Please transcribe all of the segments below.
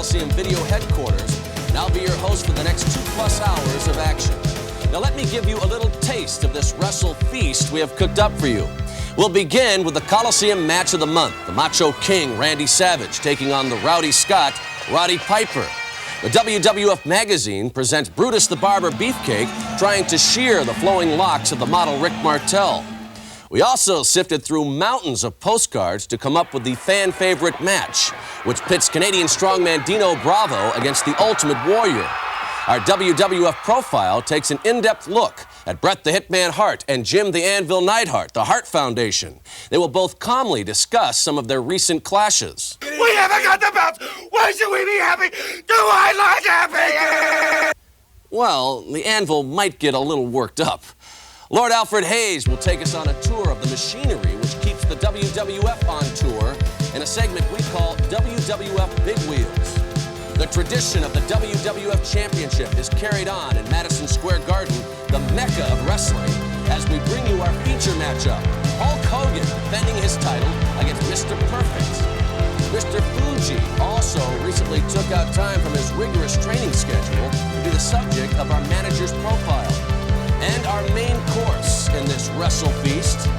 Coliseum Video Headquarters, and I'll be your host for the next 2+ hours of action. Now let me give you a little taste of this wrestle feast we have cooked up for you. We'll begin with the Coliseum Match of the Month, the Macho King, Randy Savage, taking on the Rowdy Scott, Roddy Piper. The WWF Magazine presents Brutus the Barber Beefcake, trying to shear the flowing locks of the model Rick Martel. We also sifted through mountains of postcards to come up with the fan favorite match, which pits Canadian strongman Dino Bravo against the Ultimate Warrior. Our WWF profile takes an in-depth look at Bret the Hitman Hart and Jim the Anvil Neidhart, the Hart Foundation. They will both calmly discuss some of their recent clashes. We haven't got the belts! Why should we be happy? Do I look happy? Well, the Anvil might get a little worked up. Lord Alfred Hayes will take us on a tour of the machinery which keeps the WWF on tour in a segment we call WWF Big Wheels. The tradition of the WWF Championship is carried on in Madison Square Garden, the mecca of wrestling, as we bring you our feature matchup. Hulk Hogan defending his title against Mr. Perfect. Mr. Fuji also recently took out time from his rigorous training schedule to be the subject of our manager's profile. And our main course in this Wrestle Fest,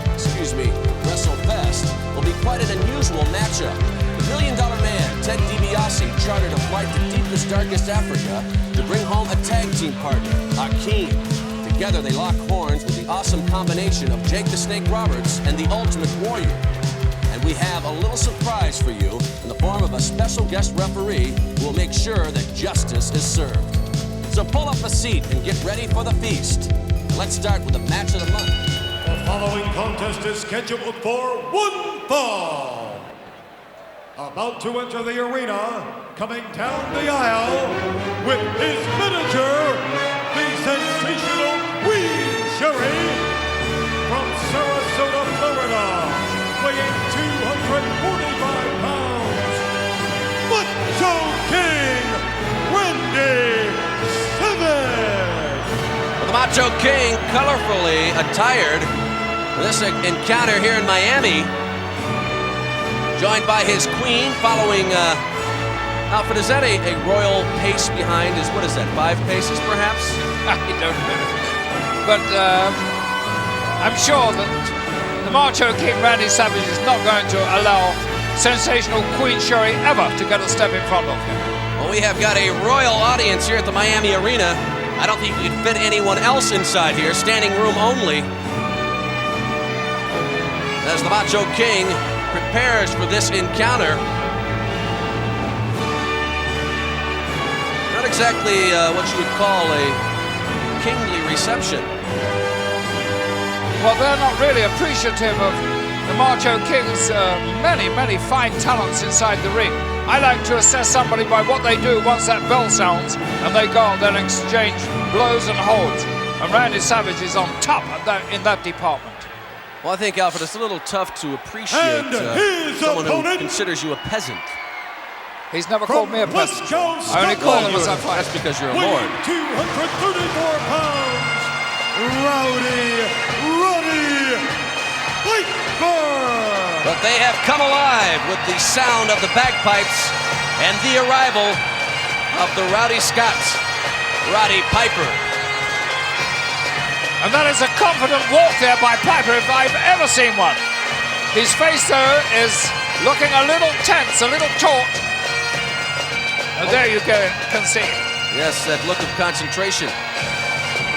will be quite an unusual matchup. The $1 Million Man, Ted DiBiase, chartered a flight to deepest, darkest Africa to bring home a tag team partner, Akeem. Together they lock horns with the awesome combination of Jake the Snake Roberts and the Ultimate Warrior. And we have a little surprise for you in the form of a special guest referee who will make sure that justice is served. So pull up a seat and get ready for the feast. Let's start with the match of the month. The following contest is scheduled for one fall. About to enter the arena, coming down the aisle with his manager, the sensational Queen Sherry, from Sarasota, Florida, weighing 245 pounds, Macho King, Randy Savage. The Macho King, colorfully attired for this encounter here in Miami, joined by his queen, following, Alfred, is that a royal pace behind? What is that, 5 paces perhaps? I don't know. But I'm sure that the Macho King, Randy Savage, is not going to allow sensational Queen Sherry ever to get a step in front of him. Well, we have got a royal audience here at the Miami Arena. I don't think you could fit anyone else inside here, standing room only. As the Macho King prepares for this encounter. Not exactly what you would call a kingly reception. Well, they're not really appreciative of the Macho King's many fine talents inside the ring. I like to assess somebody by what they do once that bell sounds and they go out there and exchange blows and holds. And Randy Savage is on top in that department. Well, I think, Alfred, it's a little tough to appreciate someone who considers you a peasant. He's never called me a peasant. I only call him as I fight. That's because you're a lord. 234 pounds, Roddy Piper. But they have come alive with the sound of the bagpipes and the arrival of the Rowdy Scots, Roddy Piper. And that is a confident walk there by Piper if I've ever seen one. His face, though, is looking a little tense, a little taut. And there you can see it. Yes, that look of concentration.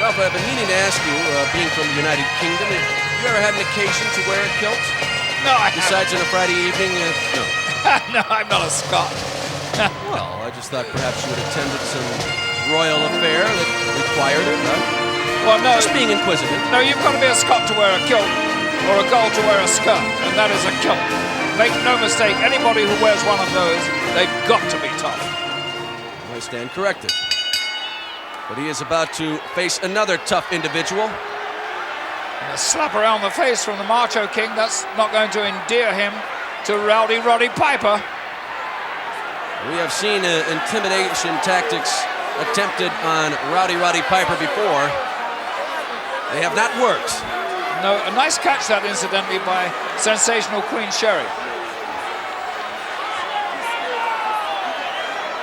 Ralph, I've been meaning to ask you, being from the United Kingdom, have you ever had an occasion to wear a kilt? No, I Besides on a Friday evening? No. No, I'm not a Scot. Well, I just thought perhaps you had attended some royal affair that required it, huh? Well, no. Just being inquisitive. No, you've got to be a Scot to wear a kilt, or a Gaul to wear a skirt, and that is a kilt. Make no mistake, anybody who wears one of those, they've got to be tough. I stand corrected. But he is about to face another tough individual. And a slap around the face from the Macho King, that's not going to endear him to Roddy Piper. We have seen intimidation tactics attempted on Roddy Piper before. They have not worked. No, a nice catch that, incidentally, by sensational Queen Sherry.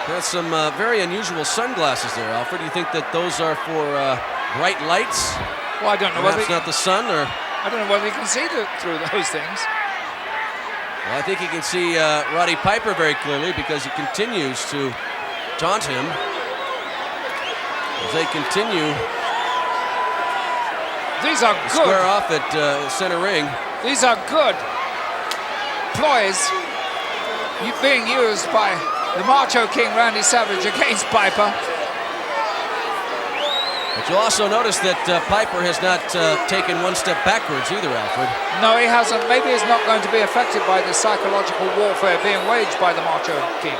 That's some very unusual sunglasses there, Alfred. Do you think that those are for bright lights? Well, I don't know whether Perhaps not the sun, or I don't know whether you can see through those things. well, I think you can see Roddy Piper very clearly because he continues to taunt him as they continue These are to good. square off at center ring. These are good ploys being used by the Macho King Randy Savage against Piper. But you'll also notice that Piper has not taken one step backwards either, Alfred. No, he hasn't. Maybe he's not going to be affected by the psychological warfare being waged by the Macho King.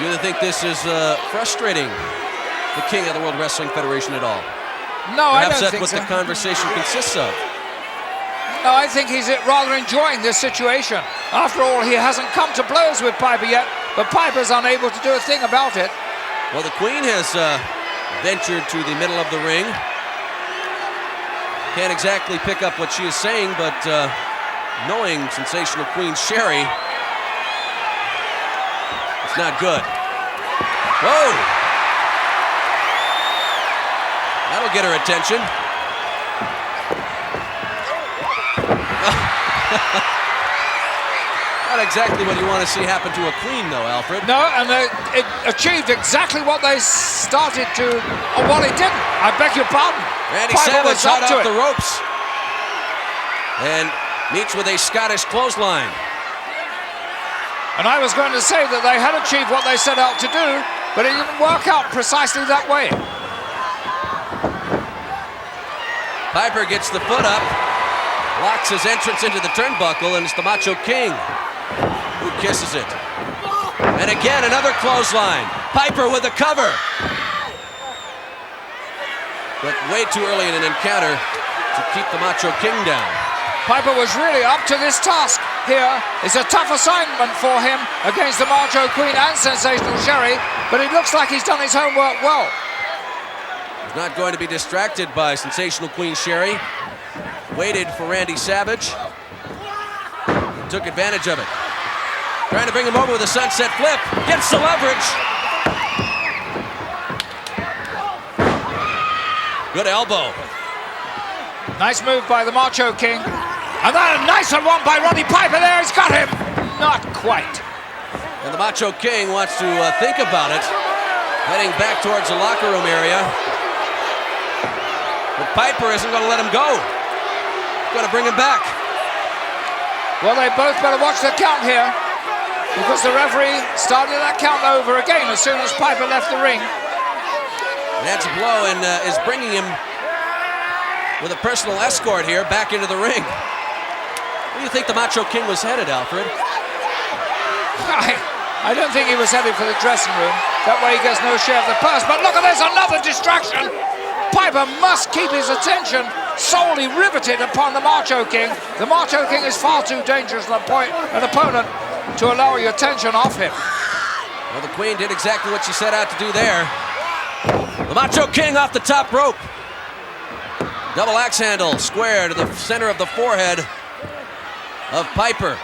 You either think this is frustrating the King of the World Wrestling Federation at all? No, I Perhaps don't that's think what so. the conversation consists of. No, I think he's rather enjoying this situation. After all, he hasn't come to blows with Piper yet, but Piper's unable to do a thing about it. Well, the Queen has ventured to the middle of the ring. Can't exactly pick up what she is saying, but knowing Sensational Queen Sherry, it's not good. Whoa! That'll get her attention. Not exactly what you want to see happen to a queen, though, Alfred. No, and it achieved exactly what they started to. Oh, well, it didn't. I beg your pardon. Randy Piper Savage was hot up to off it. the ropes and meets with a Scottish clothesline. And I was going to say that they had achieved what they set out to do, but it didn't work out precisely that way. Piper gets the foot up, blocks his entrance into the turnbuckle, and it's the Macho King who kisses it. And again, another clothesline. Piper with a cover. But way too early in an encounter to keep the Macho King down. Piper was really up to this task here. It's a tough assignment for him against the Macho Queen and Sensational Sherry, but it looks like he's done his homework well. He's not going to be distracted by Sensational Queen Sherry. Waited for Randy Savage. Took advantage of it. Trying to bring him over with a sunset flip. Gets the leverage. Good elbow. Nice move by the Macho King. And then a nicer one by Roddy Piper there. He's got him. Not quite. And the Macho King wants to think about it. Heading back towards the locker room area. But Piper isn't going to let him go. Going to bring him back. Well, they both better watch the count here, because the referee started that count over again as soon as Piper left the ring. That's a blow and is bringing him with a personal escort here back into the ring. Where do you think the Macho King was headed, Alfred? I don't think he was headed for the dressing room. That way he gets no share of the purse. But look at this, another distraction. Piper must keep his attention solely riveted upon the Macho King. The Macho King is far too dangerous an opponent to allow your attention off him. Well, the Queen did exactly what she set out to do there. The Macho King off the top rope. Double axe handle, square to the center of the forehead of Piper.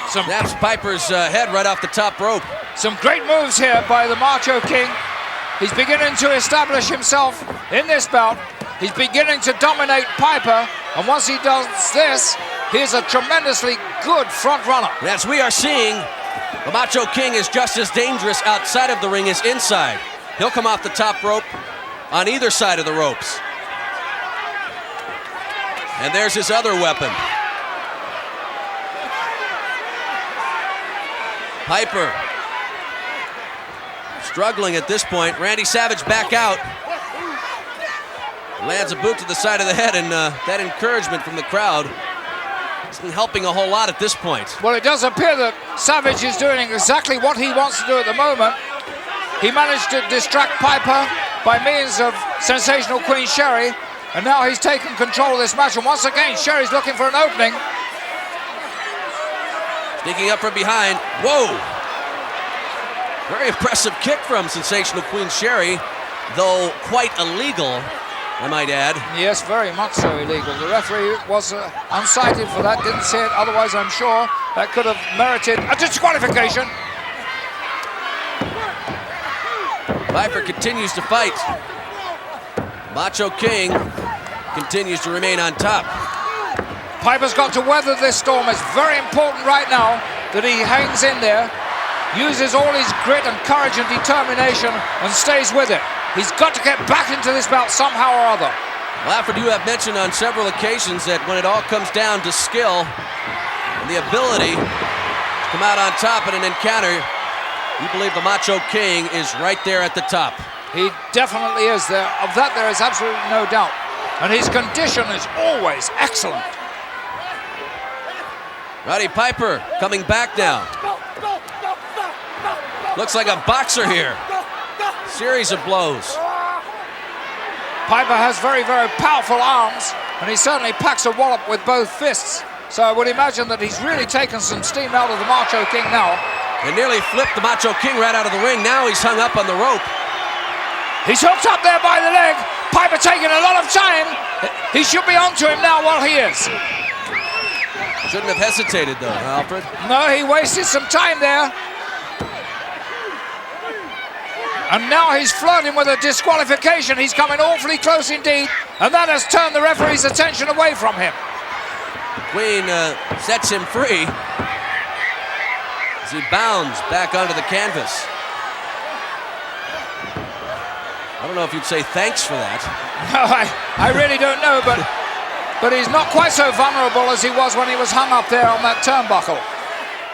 Snaps Piper's head right off the top rope. Some great moves here by the Macho King. He's beginning to establish himself in this bout. He's beginning to dominate Piper, and once he does this, he's a tremendously good front runner. As we are seeing, the Macho King is just as dangerous outside of the ring as inside. He'll come off the top rope on either side of the ropes. And there's his other weapon. Piper struggling at this point. Randy Savage back out. Lands a boot to the side of the head, and that encouragement from the crowd isn't helping a whole lot at this point. Well, it does appear that Savage is doing exactly what he wants to do at the moment. He managed to distract Piper by means of Sensational Queen Sherry, and now he's taken control of this match, and once again Sherry's looking for an opening. Sneaking up from behind. Whoa! Very impressive kick from Sensational Queen Sherry, though quite illegal I might add. Yes, very much so illegal. The referee was unsighted for that, didn't see it. Otherwise, I'm sure that could have merited a disqualification. Piper continues to fight. Macho King continues to remain on top. Piper's got to weather this storm. It's very important right now that he hangs in there, uses all his grit and courage and determination, and stays with it. He's got to get back into this bout somehow or other. Well, Alfred, you have mentioned on several occasions that when it all comes down to skill and the ability to come out on top in an encounter, you believe the Macho King is right there at the top. He definitely is there. Of that, there is absolutely no doubt. And his condition is always excellent. Roddy Piper coming back now. Looks like a boxer here. Series of blows. Piper has very, very powerful arms, and he certainly packs a wallop with both fists. So I would imagine that he's really taken some steam out of the Macho King now. And nearly flipped the Macho King right out of the ring. Now he's hung up on the rope. He's hooked up there by the leg. Piper taking a lot of time. He should be onto him now while he is. Shouldn't have hesitated though, Alfred. No, he wasted some time there. And now he's flirting with a disqualification. He's coming awfully close indeed, and that has turned the referee's attention away from him. Queen sets him free as he bounds back onto the canvas. I don't know if you'd say thanks for that. No, I really don't know, but he's not quite so vulnerable as he was when he was hung up there on that turnbuckle.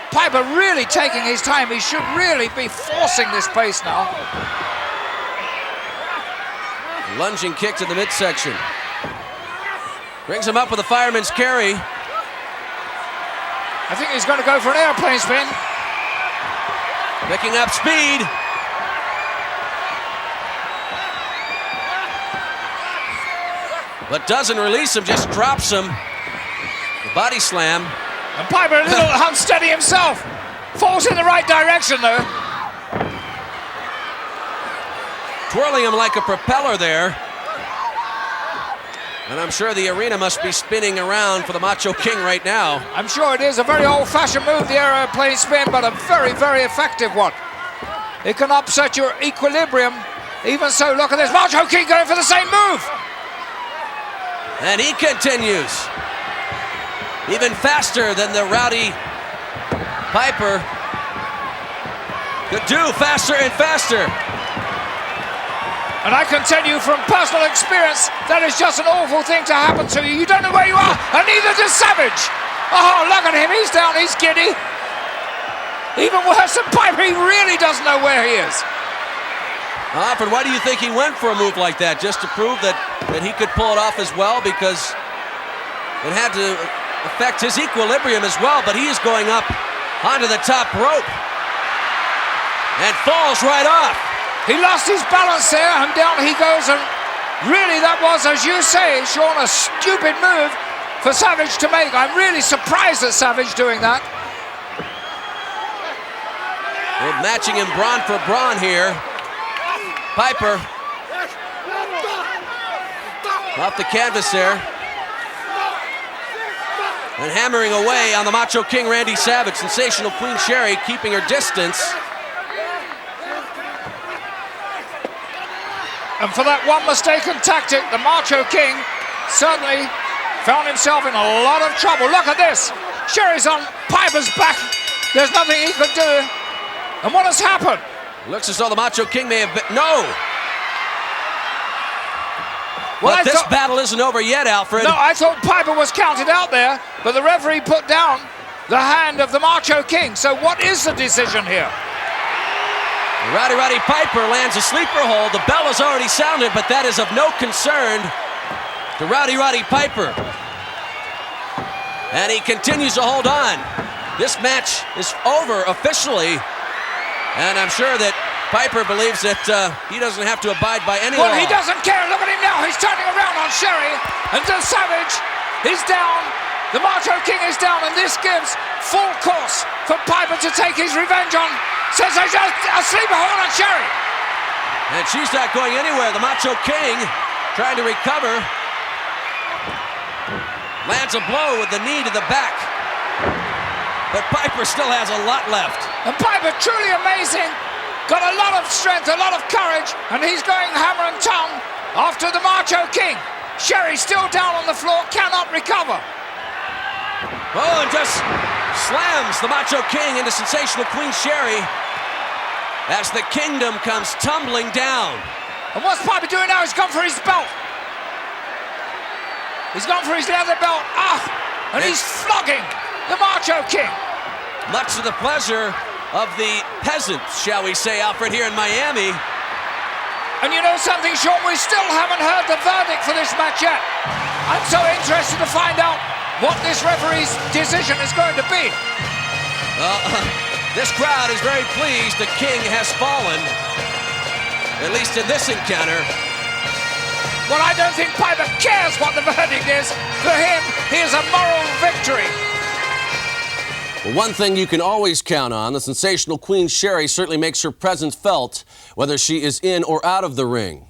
Piper really taking his time. He should really be forcing this pace now. Lunging kick to the midsection. Brings him up with a fireman's carry. I think he's going to go for an airplane spin. Picking up speed. But doesn't release him, just drops him. The body slam. And Piper a little unsteady himself. Falls in the right direction though. Twirling him like a propeller there. And I'm sure the arena must be spinning around for the Macho King right now. I'm sure it is a very old-fashioned move, the aeroplane spin, but a very, very effective one. It can upset your equilibrium. Even so, look at this. Macho King going for the same move. And he continues. Even faster than the Rowdy Piper could do, faster and faster. And I can tell you from personal experience, that is just an awful thing to happen to you. You don't know where you are, and neither does Savage. Oh, look at him, he's down, he's giddy. Even worse than Piper, he really doesn't know where he is. Alfred, why do you think he went for a move like that? Just to prove that he could pull it off as well? Because it had to affect his equilibrium as well, but he is going up onto the top rope and falls right off. He lost his balance there, and down he goes, and really that was, as you say, Sean, a stupid move for Savage to make. I'm really surprised at Savage doing that. We're matching him brawn for brawn here. Piper off the canvas there. And hammering away on the Macho King, Randy Savage. Sensational Queen Sherry keeping her distance. And for that one mistaken tactic, the Macho King certainly found himself in a lot of trouble. Look at this. Sherry's on Piper's back. There's nothing he could do. And what has happened? Looks as though the Macho King may have been... No! Well, but this battle isn't over yet, Alfred. No, I thought Piper was counted out there, but the referee put down the hand of the Macho King. So what is the decision here? Roddy Piper lands a sleeper hold. The bell has already sounded, but that is of no concern to Roddy Piper. And he continues to hold on. This match is over officially, and I'm sure that Piper believes that he doesn't have to abide by any law. Well, he doesn't care. Look at him now. He's turning around on Sherry, and then Savage is down. The Macho King is down, and this gives full course for Piper to take his revenge on. Says there's a sleeper hold on Sherry. And she's not going anywhere. The Macho King trying to recover. Lands a blow with the knee to the back. But Piper still has a lot left. And Piper, truly amazing. Got a lot of strength, a lot of courage, and he's going hammer and tongue after the Macho King. Sherry still down on the floor, cannot recover. Oh, and just slams the Macho King into Sensational Queen Sherry as the kingdom comes tumbling down. And what's Piper doing now? He's gone for his belt. He's gone for his leather belt. And he's flogging the Macho King. Much to the pleasure of the peasants, shall we say, Alfred, here in Miami. And you know something, Sean? We still haven't heard the verdict for this match yet. I'm so interested to find out what this referee's decision is going to be. This crowd is very pleased the King has fallen, at least in this encounter. Well, I don't think Piper cares what the verdict is. For him, he is a moral victory. Well, one thing you can always count on, the Sensational Queen Sherry certainly makes her presence felt, whether she is in or out of the ring.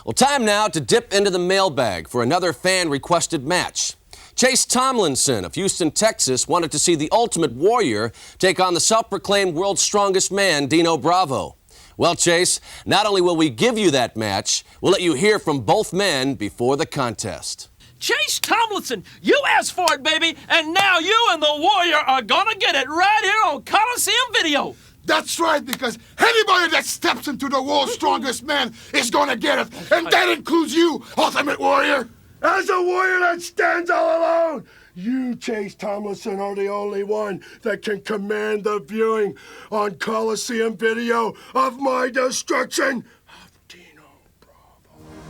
Well, time now to dip into the mailbag for another fan-requested match. Chase Tomlinson of Houston, Texas, wanted to see the Ultimate Warrior take on the self-proclaimed world's strongest man, Dino Bravo. Well, Chase, not only will we give you that match, we'll let you hear from both men before the contest. Chase Tomlinson, you asked for it, baby, and now you and the Warrior are gonna get it right here on Coliseum Video. That's right, because anybody that steps into the world's strongest man is gonna get it. And that includes you, Ultimate Warrior. As a warrior that stands all alone, you, Chase Tomlinson, are the only one that can command the viewing on Coliseum Video of my destruction of Dino Bravo.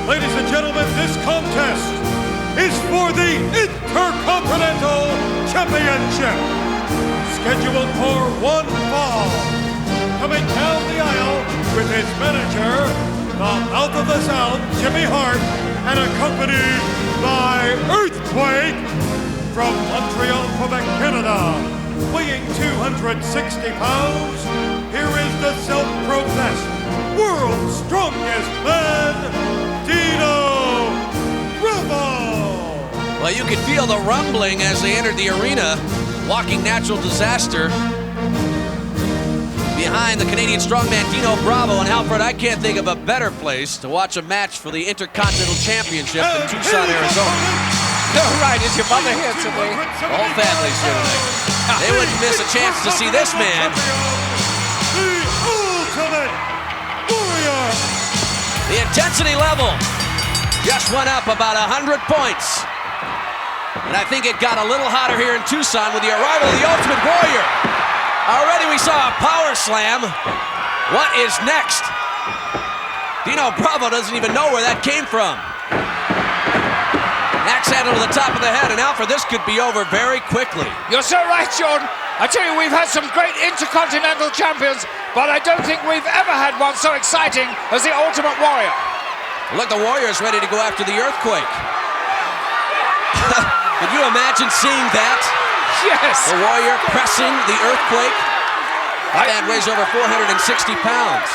Ladies and gentlemen, this contest is for the Intercontinental Championship. Scheduled for one fall. Coming down the aisle with his manager, the Mouth of the South, Jimmy Hart, and accompanied by Earthquake from Montreal, Quebec, Canada. Weighing 260 pounds, here is the self-professed world's strongest man, Dino Bravo! Well, you could feel the rumbling as they entered the arena, walking natural disaster. Behind the Canadian strongman Dino Bravo, and Alfred, I can't think of a better place to watch a match for the Intercontinental Championship than Tucson, Arizona. You're right, is your mother here today? The whole family's here tonight. They wouldn't miss a chance to see this man. The Ultimate Warrior! The intensity level just went up about 100 points. And I think it got a little hotter here in Tucson with the arrival of the Ultimate Warrior. Already we saw a power slam. What is next? Dino Bravo doesn't even know where that came from. Axe handle to the top of the head, and Alfred, this could be over very quickly. You're so right, Sean. I tell you, we've had some great Intercontinental champions, but I don't think we've ever had one so exciting as the Ultimate Warrior. Look, the Warrior's ready to go after the Earthquake. Could you imagine seeing that? Yes! The Warrior pressing the Earthquake. That man weighs over 460 pounds.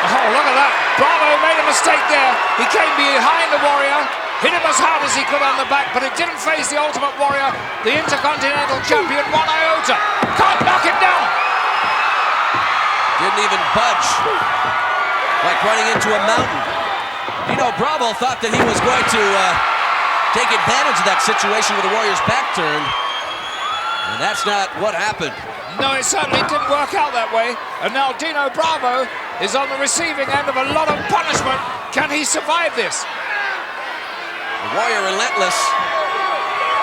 Oh, look at that. Bravo made a mistake there. He came behind the Warrior, hit him as hard as he could on the back, but it didn't phase the Ultimate Warrior, the Intercontinental Champion, one iota. Can't knock him down. Didn't even budge. Like running into a mountain. Dino Bravo thought that he was going to take advantage of that situation with the Warrior's back turned. And that's not what happened. No, it certainly didn't work out that way. And now Dino Bravo is on the receiving end of a lot of punishment. Can he survive this? The Warrior relentless,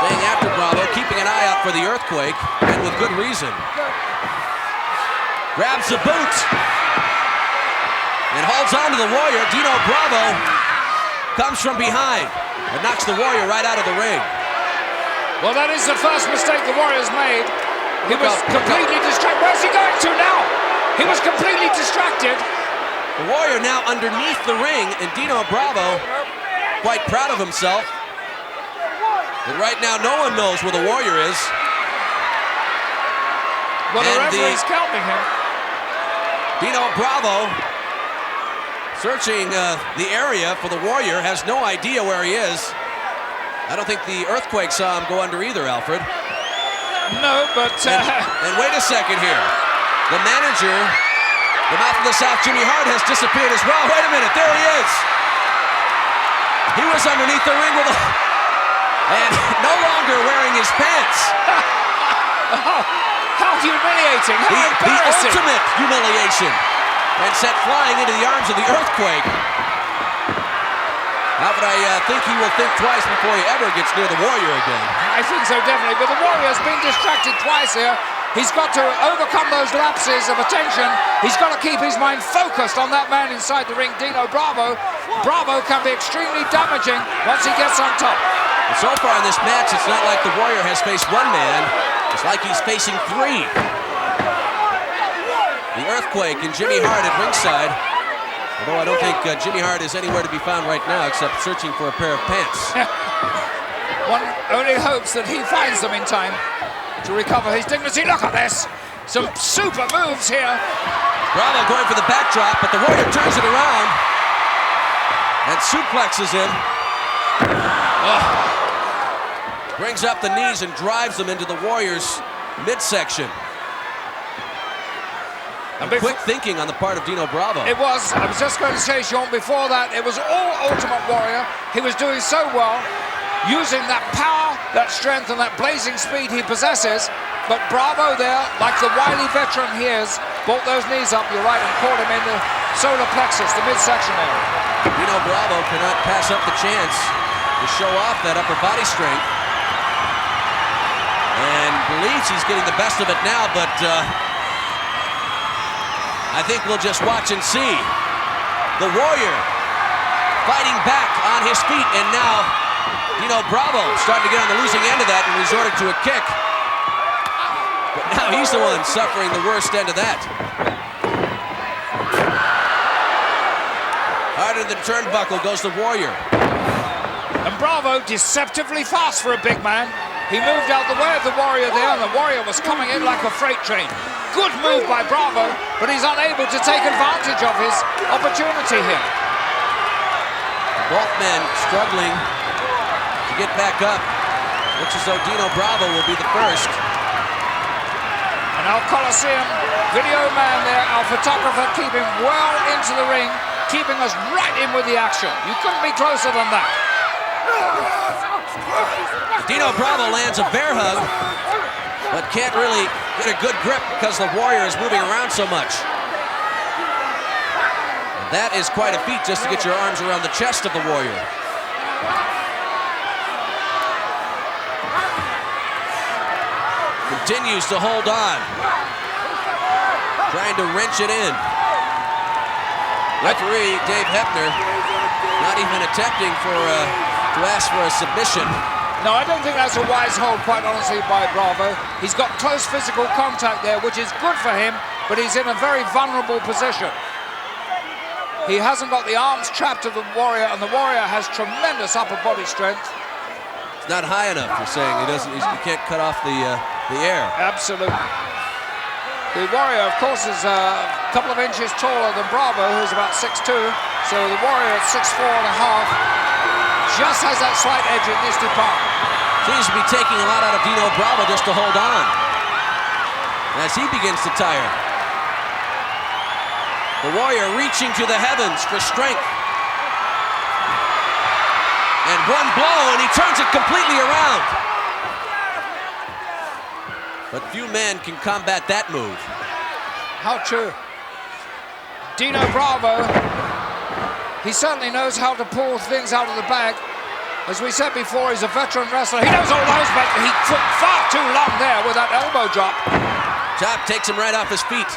staying after Bravo, keeping an eye out for the Earthquake, and with good reason. Grabs the boot and holds on to the Warrior. Dino Bravo comes from behind and knocks the Warrior right out of the ring. Well, that is the first mistake the Warrior's made. He was completely distracted. Where's he going to now? He was completely distracted. The Warrior now underneath the ring, and Dino Bravo quite proud of himself. But right now, no one knows where the Warrior is. Well, the referee's counting him. Dino Bravo Searching the area for the Warrior, has no idea where he is. I don't think the Earthquake saw him go under either, Alfred. No, but... And wait a second here. The manager, the Mouth of the South, Jimmy Hart, has disappeared as well. Wait a minute, there he is. He was underneath the ring with a... And no longer wearing his pants. Oh, how humiliating, how embarrassing. The ultimate humiliation. And sent flying into the arms of the Earthquake. But I think he will think twice before he ever gets near the Warrior again. I think so, definitely. But the Warrior's been distracted twice here. He's got to overcome those lapses of attention. He's got to keep his mind focused on that man inside the ring, Dino Bravo. Bravo can be extremely damaging once he gets on top. And so far in this match, it's not like the Warrior has faced one man. It's like he's facing three. The Earthquake and Jimmy Hart at ringside. Although I don't think Jimmy Hart is anywhere to be found right now except searching for a pair of pants. One only hopes that he finds them in time to recover his dignity. Look at this. Some super moves here. Bravo going for the backdrop, but the Warrior turns it around and suplexes him. Brings up the knees and drives them into the Warrior's midsection. Quick thinking on the part of Dino Bravo. It was. I was just going to say, Sean, before that, it was all Ultimate Warrior. He was doing so well, using that power, that strength, and that blazing speed he possesses. But Bravo there, like the wily veteran he is, brought those knees up, you're right, and caught him in the solar plexus, the midsection area. Dino Bravo cannot pass up the chance to show off that upper body strength. And believes he's getting the best of it now, but I think we'll just watch and see. The Warrior fighting back on his feet, and now Dino Bravo starting to get on the losing end of that and resorted to a kick. But now he's the one suffering the worst end of that. Harder than turnbuckle goes the Warrior. And Bravo deceptively fast for a big man. He moved out the way of the Warrior there, and the Warrior was coming in like a freight train. Good move by Bravo, but he's unable to take advantage of his opportunity here. Both men struggling to get back up. Looks as though Dino Bravo will be the first. And our Coliseum video man there, our photographer, keeping well into the ring, keeping us right in with the action. You couldn't be closer than that. Dino Bravo lands a bear hug, but can't really get a good grip because the Warrior is moving around so much. And that is quite a feat just to get your arms around the chest of the Warrior. Continues to hold on, trying to wrench it in. Referee Dave Hebner not even attempting to ask for a submission. No, I don't think that's a wise hold, quite honestly, by Bravo. He's got close physical contact there, which is good for him, but he's in a very vulnerable position. He hasn't got the arms trapped of the Warrior, and the Warrior has tremendous upper body strength. It's not high enough, you're saying. He can't cut off the air. Absolutely. The Warrior, of course, is a couple of inches taller than Bravo, who's about 6'2". So the Warrior at 6'4.5". Just has that slight edge in this department. Seems to be taking a lot out of Dino Bravo just to hold on as he begins to tire. The Warrior reaching to the heavens for strength. And one blow, and he turns it completely around. But few men can combat that move. How true. Dino Bravo, he certainly knows how to pull things out of the bag. As we said before, he's a veteran wrestler. He knows all those, but he took far too long there with that elbow drop. Chop takes him right off his feet.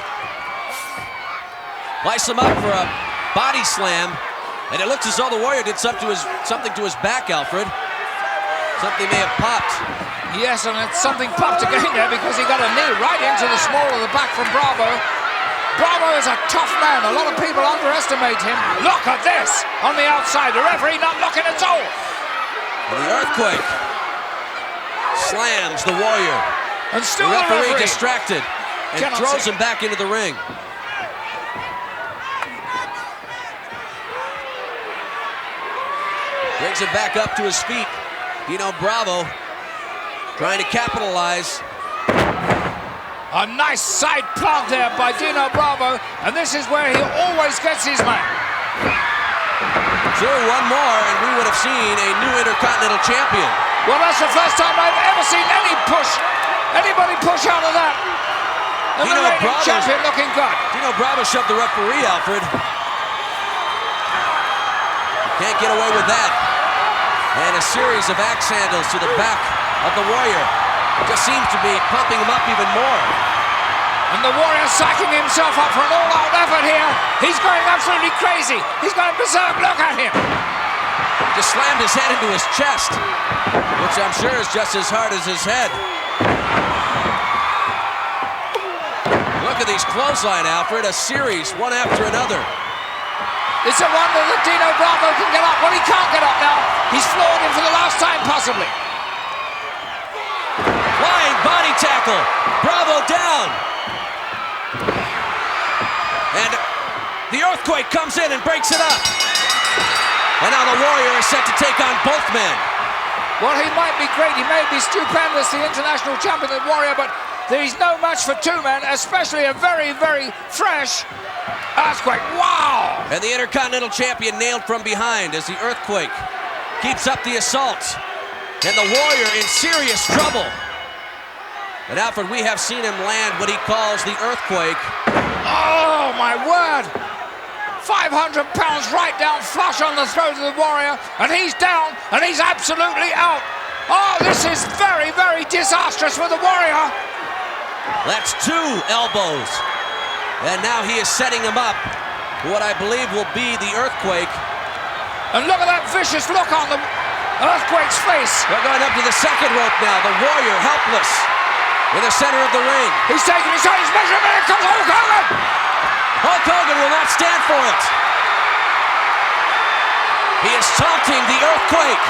Slice him up for a body slam. And it looks as though the Warrior did something to his back, Alfred. Something may have popped. Yes, and something popped again there because he got a knee right into the small of the back from Bravo. Bravo is a tough man. A lot of people underestimate him. Look at this on the outside. The referee not looking at all. And the Earthquake slams the Warrior. And still the referee distracted and throws him back into the ring. Brings him back up to his feet. Dino Bravo trying to capitalize. A nice side plant there by Dino Bravo, and this is where he always gets his man. Sure, one more, and we would have seen a new Intercontinental Champion. Well, that's the first time I've ever seen anybody push out of that. And the reigning champion looking good. Dino Bravo shoved the referee, Alfred. Can't get away with that. And a series of axe handles to the back of the Warrior. Just seems to be pumping him up even more. And the Warrior psyching himself up for an all-out effort here. He's going absolutely crazy. He's going berserk. Look at him. Just slammed his head into his chest, which I'm sure is just as hard as his head. Look at these clothesline, Alfred. A series, one after another. It's a wonder that Dino Bravo can get up. Well, he can't get up now. He's floored him for the last time, possibly. Flying body tackle. Bravo down. And the Earthquake comes in and breaks it up. And now the Warrior is set to take on both men. Well, he might be great. He may be stupendous, the international champion, the Warrior, but he's no match for two men, especially a very, very fresh Earthquake. Wow! And the Intercontinental Champion nailed from behind as the Earthquake keeps up the assault. And the Warrior in serious trouble. And Alfred, we have seen him land what he calls the Earthquake. Oh, my word! 500 pounds right down flush on the throat of the Warrior, and he's down, and he's absolutely out. Oh, this is very, very disastrous for the Warrior. That's 2 elbows. And now he is setting him up for what I believe will be the Earthquake. And look at that vicious look on the Earthquake's face. They're going up to the second rope now. The Warrior helpless in the center of the ring. He's taking his time. He's measuring. Here comes Hulk Hogan. Hulk Hogan will not stand for it. He is taunting the Earthquake,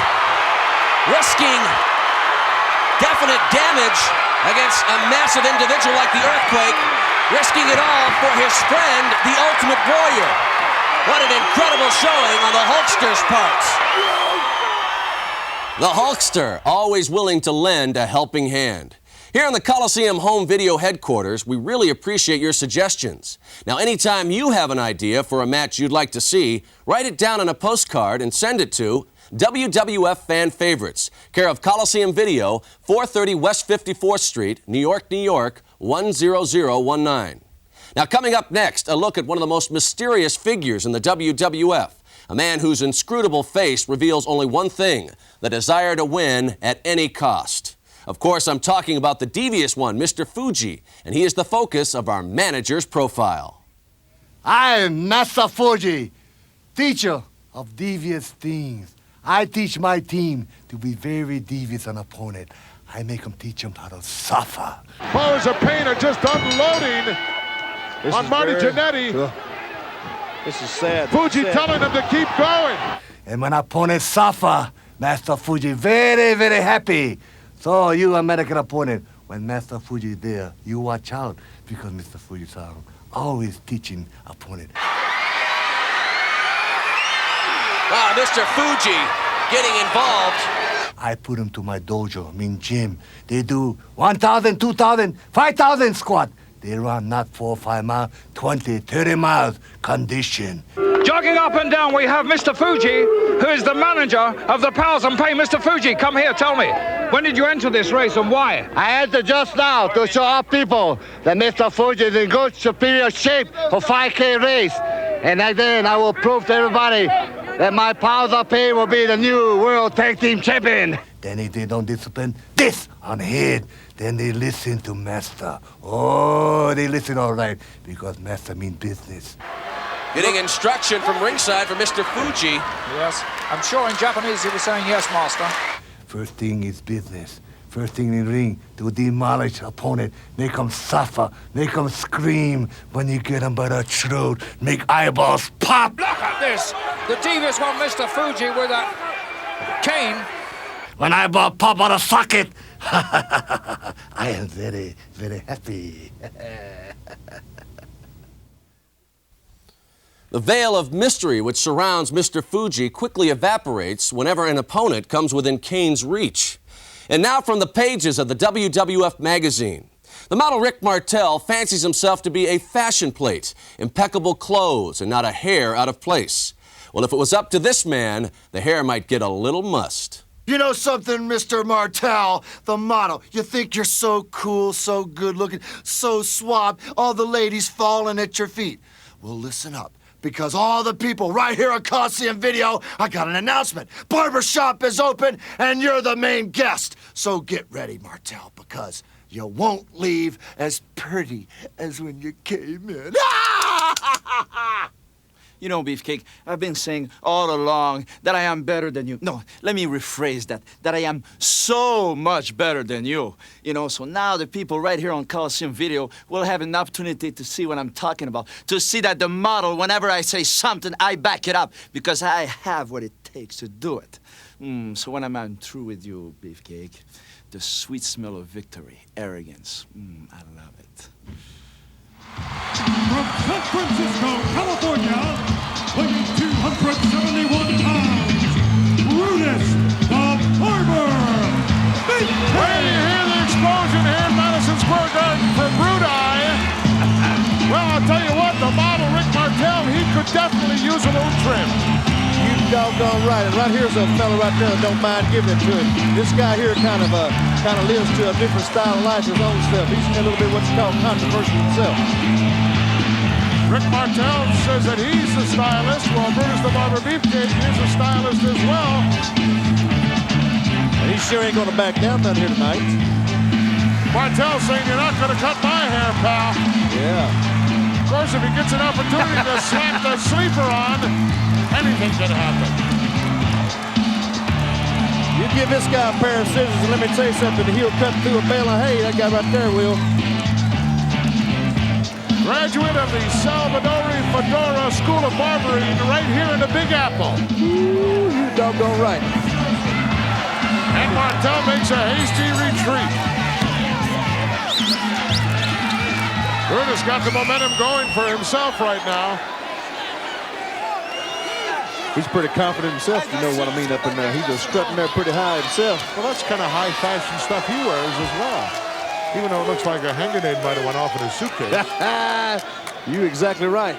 risking definite damage against a massive individual like the Earthquake, risking it all for his friend, the Ultimate Warrior. What an incredible showing on the Hulkster's part. The Hulkster, always willing to lend a helping hand. Here in the Coliseum Home Video headquarters, we really appreciate your suggestions. Now, anytime you have an idea for a match you'd like to see, write it down on a postcard and send it to WWF Fan Favorites, care of Coliseum Video, 430 West 54th Street, New York, New York, 10019. Now, coming up next, a look at one of the most mysterious figures in the WWF, a man whose inscrutable face reveals only one thing, the desire to win at any cost. Of course, I'm talking about the devious one, Mr. Fuji, and he is the focus of our manager's profile. I am Master Fuji, teacher of devious things. I teach my team to be very devious on opponent. I make them teach them how to suffer. Powers of Pain are just unloading on Marty Jannetty. This is sad. Fuji telling him to keep going. And when opponents suffer, Master Fuji very, very happy. So you American opponent, when Master Fuji is there, you watch out because Mr. Fuji-san always teaching opponent. Wow, Mr. Fuji getting involved. I put him to my dojo, gym. They do 1,000, 2,000, 5,000 squat. They run not 4 or 5 miles, 20, 30 miles condition. Jogging up and down, we have Mr. Fuji, who is the manager of the Powers and Pain. Mr. Fuji, come here, tell me. When did you enter this race and why? I entered just now to show our people that Mr. Fuji is in good, superior shape for 5K race. And then I will prove to everybody that my Powers of Pain will be the new World Tag Team Champion. Then if they don't discipline this on the head, then they listen to Master. Oh, they listen all right, because Master means business. Getting instruction from ringside from Mr. Fuji. Yes, I'm sure in Japanese he was saying yes, Master. First thing is business. First thing in the ring, to demolish opponent, make them suffer, make them scream. When you get them by the throat, make eyeballs pop. Look at this, the devious one, Mr. Fuji, with that cane. When eyeball pop out of socket, I am very, very happy. The veil of mystery which surrounds Mr. Fuji quickly evaporates whenever an opponent comes within Kane's reach. And now from the pages of the WWF magazine, the model Rick Martel fancies himself to be a fashion plate, impeccable clothes, and not a hair out of place. Well, if it was up to this man, the hair might get a little mussed. You know something, Mr. Martel, the model? You think you're so cool, so good-looking, so suave, all the ladies falling at your feet. Well, listen up, because all the people right here on Coliseum Video, I got an announcement. Barbershop is open, and you're the main guest. So get ready, Martel, because you won't leave as pretty as when you came in. You know, Beefcake, I've been saying all along that I am better than you. No, let me rephrase that. That I am so much better than you. You know, so now the people right here on Coliseum Video will have an opportunity to see what I'm talking about. To see that the model, whenever I say something, I back it up. Because I have what it takes to do it. So when I'm through with you, Beefcake, the sweet smell of victory, arrogance, I love it. From San Francisco, California, weighing 271 pounds, Brutus the Barber. Wait till you hear the explosion here in Madison Square Garden for Brudai. Well, I'll tell you what, the model Rick Martel, he could definitely use a little trim. You doggone right. And right here's a fella right there that don't mind giving it to him. This guy here kind of lives to a different style of life, his own stuff. He's a little bit what you call controversial himself. Rick Martel says that he's the stylist, while Brutus the Barber Beefcake is a stylist as well. And he sure ain't gonna back down none here tonight. Martel saying, you're not gonna cut my hair, pal. Yeah. Of course, if he gets an opportunity to slap the sleeper on, anything can happen. You give this guy a pair of scissors and let me tell you something, he'll cut through a bale of hay. That guy right there will. Graduate of the Salvadori Fedora School of Barbering right here in the Big Apple. Ooh, you doggone right. And Martel makes a hasty retreat. Brutus got the momentum going for himself right now. He's pretty confident himself, you know what I mean, up in there. He's just strutting there pretty high himself. Well, that's kind of high fashion stuff he wears as well. Even though it looks like a hand grenade might have went off in his suitcase. You exactly right.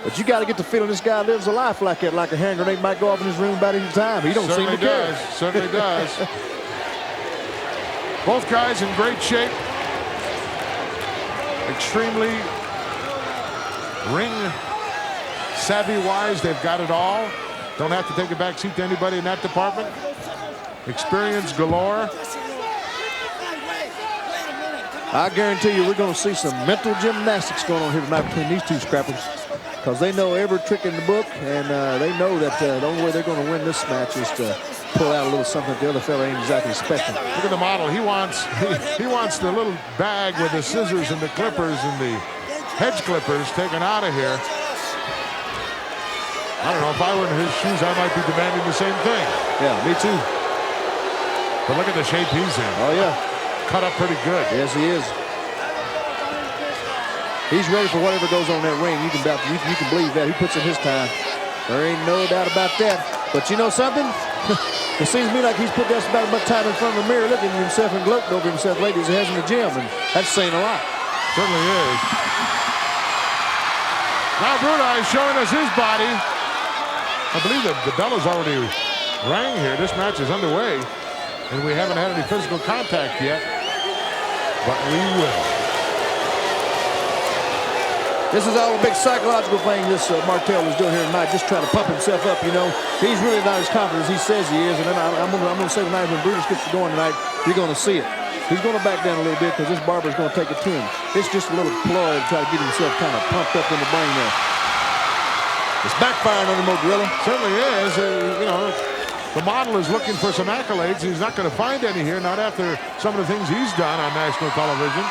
But you got to get the feeling this guy lives a life like that, like a hand grenade might go off in his room about any time. He don't seem to care. Certainly does. Both guys in great shape. Extremely ring savvy-wise, they've got it all. Don't have to take a back seat to anybody in that department. Experience galore. I guarantee you we're going to see some mental gymnastics going on here tonight between these two scrappers, because they know every trick in the book, and they know that the only way they're going to win this match is to pull out a little something that the other fella ain't exactly expecting. Look at the model. He wants the little bag with the scissors and the clippers and the hedge clippers taken out of here. I don't know, if I were in his shoes, I might be demanding the same thing. Yeah, me too. But look at the shape he's in. Oh, yeah. Cut up pretty good. Yes, he is. He's ready for whatever goes on in that ring. You can believe that. He puts in his time. There ain't no doubt about that. But you know something? It seems to me like he's put that about time in front of the mirror, looking at himself and gloating over himself lately as he has in the gym, and that's saying a lot. Certainly is. Now Brudai is showing us his body. I believe that the bell has already rang here. This match is underway, and we haven't had any physical contact yet, but we will. This is all a big psychological thing this Martel is doing here tonight, just trying to pump himself up, you know. He's really not as confident as he says he is, and then I'm going to say tonight when Brutus gets going tonight, you're going to see it. He's going to back down a little bit because this Barber's going to take it to him. It's just a little ploy to try to get himself kind of pumped up in the brain there. It's backfiring on him, old gorilla. Certainly is. You know, the model is looking for some accolades. He's not going to find any here, not after some of the things he's done on national television.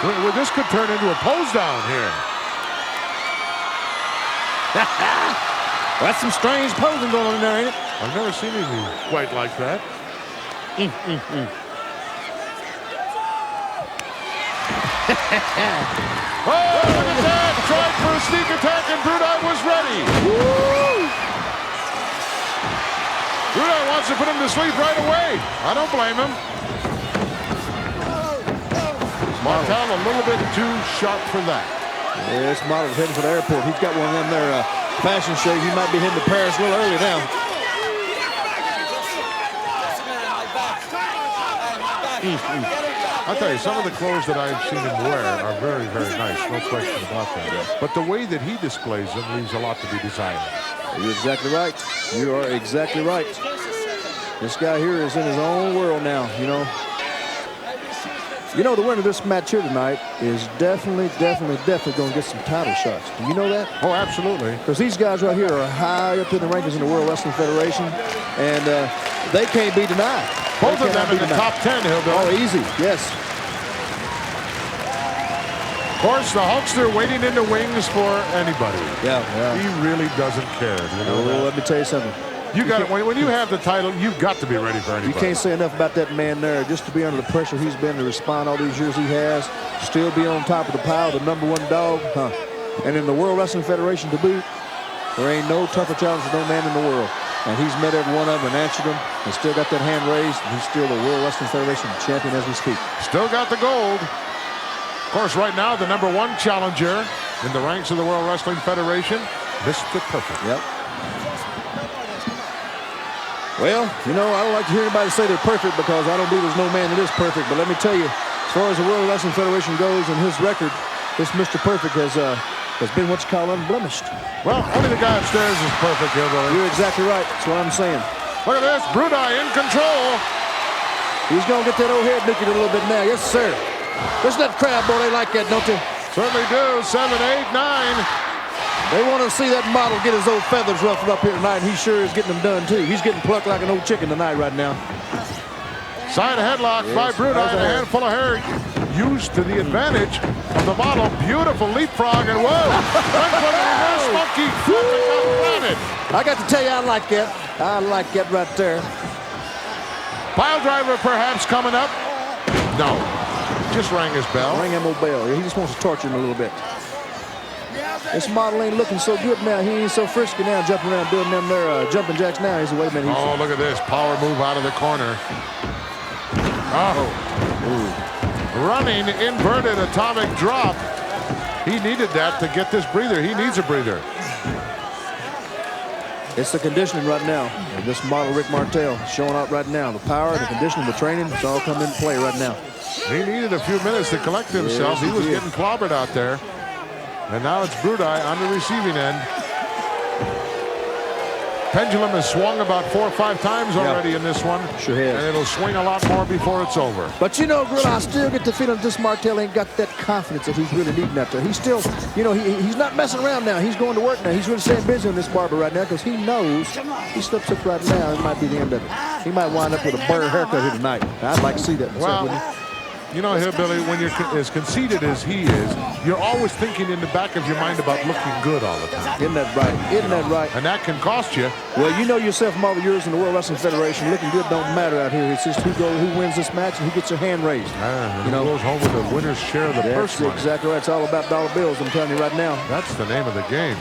Well, this could turn into a pose down here. That's some strange posing going on in there, ain't it? I've never seen anything quite like that. look at that! Tried for a sneak attack, and Brudai was ready. Brudai wants to put him to sleep right away. I don't blame him. Martel a little bit too sharp for that. Yeah, this model's heading for the airport. He's got one of them there fashion shows. He might be heading to Paris a little early now. I'll tell you, some of the clothes that I've seen him wear are very, very nice. No question about that. But the way that he displays them leaves a lot to be desired. You're exactly right. You are exactly right. This guy here is in his own world now, you know. You know, the winner of this match here tonight is definitely going to get some title shots. Do you know that? Oh, absolutely. Because these guys right here are high up in the rankings in the World Wrestling Federation, and they can't be denied. Both of them in the top 10, Hillbilly. Oh, easy, yes. Of course, the Hulkster waiting in the wings for anybody. Yeah. He really doesn't care. You know that? Let me tell you something. You got it. When you have the title, you've got to be ready for anybody. You can't say enough about that man there. Just to be under the pressure he's been to respond all these years he has, still be on top of the pile, the #1 dog, And in the World Wrestling Federation to boot, there ain't no tougher challenge for no man in the world. And he's met every one of them and answered them, and still got that hand raised, and he's still the World Wrestling Federation champion as we speak. Still got the gold. Of course, right now, the #1 challenger in the ranks of the World Wrestling Federation, Mr. Perfect. Yep. Well, you know, I don't like to hear anybody say they're perfect because I don't believe there's no man that is perfect. But let me tell you, as far as the World Wrestling Federation goes and his record, this Mr. Perfect has been what you call unblemished. Well, only the guy upstairs is perfect, Hillbilly. You're exactly right. That's what I'm saying. Look at this. Brudai in control. He's going to get that old head nuking a little bit now. Yes, sir. Listen to that crowd, boy. They like that, don't they? Certainly do. 7, 8, 9. They want to see that model get his old feathers ruffled up here tonight, and he sure is getting them done, too. He's getting plucked like an old chicken tonight right now. Side headlock by Brudai, and a handful of hair used to the advantage of the model. Beautiful leapfrog, and whoa! Went for the reverse monkey. I got to tell you, I like that. I like that right there. Pile driver perhaps coming up. No, just rang his bell. Rang him old bell. He just wants to torture him a little bit. This model ain't looking so good now. He ain't so frisky now, jumping around doing them there jumping jacks now. He's wait a minute. Oh, look at this power move out of the corner. Oh, running inverted atomic drop. He needed that to get this breather. He needs a breather. It's the conditioning right now. And this model, Rick Martel, showing up right now. The power, the conditioning, the training, it's all coming into play right now. He needed a few minutes to collect himself. Yes, he was getting clobbered out there. And now it's Brudai on the receiving end. Pendulum has swung about 4 or 5 times already in this one. Sure has. And it'll swing a lot more before it's over. But you know, Gorilla, I still get the feeling this Martel ain't got that confidence that he's really needing out there. He's still, you know, he's not messing around now. He's going to work now. He's really staying busy on this barber right now because he knows he slips up right now. It might be the end of it. He might wind up with a burr haircut here tonight. I'd like to see that myself, wouldn't you? You know, Hillbilly, when you're as conceited as he is, you're always thinking in the back of your mind about looking good all the time. Isn't that right? Isn't that right? And that can cost you. Well, you know yourself from all the years in the World Wrestling Federation, looking good don't matter out here. It's just who wins this match and who gets their hand raised. You know, goes home with the winner's share of the purse money. That's exactly right. It's all about dollar bills, I'm telling you right now. That's the name of the game.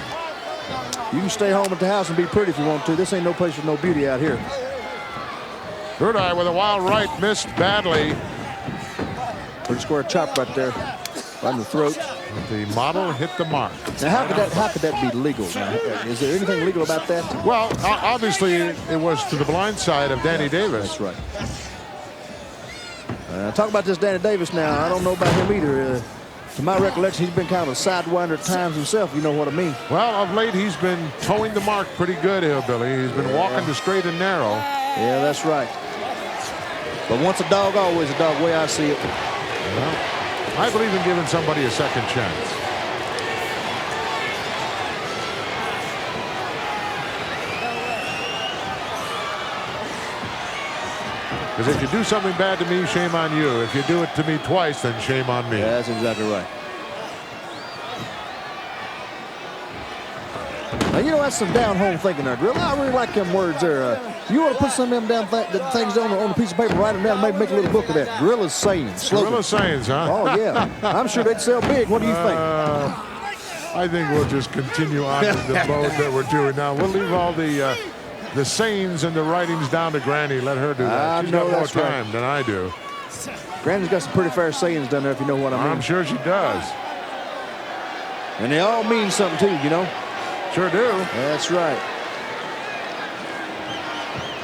You can stay home at the house and be pretty if you want to. This ain't no place for no beauty out here. Brudai with a wild right, missed badly. Pretty square chop right there, right in the throat. The model hit the mark. Now, how could that be legal? Now, is there anything legal about that? Well, obviously, it was to the blind side of Danny Davis. That's right. Talk about this Danny Davis now. I don't know about him either. To my recollection, he's been kind of a sidewinder at times himself. You know what I mean? Well, of late, he's been towing the mark pretty good, Hillbilly. He's been walking the straight and narrow. Yeah, that's right. But once a dog, always a dog, way I see it. Well, I believe in giving somebody a second chance. Because if you do something bad to me, shame on you. If you do it to me twice, then shame on me. Yeah, that's exactly right. Now, you know, that's some down-home thinking there, Gorilla. I really like them words there. You ought to put some of them down things on a piece of paper, write them down, maybe make a little book of that. Gorilla's sayings. Gorilla's sayings, huh? Oh, yeah. I'm sure they'd sell big. What do you think? I think we'll just continue on with the mode that we're doing now. We'll leave all the sayings and the writings down to Granny. Let her do that. She's got more time than I do. Granny's got some pretty fair sayings down there, if you know what I mean. I'm sure she does. And they all mean something, too, you know? Sure do. That's right.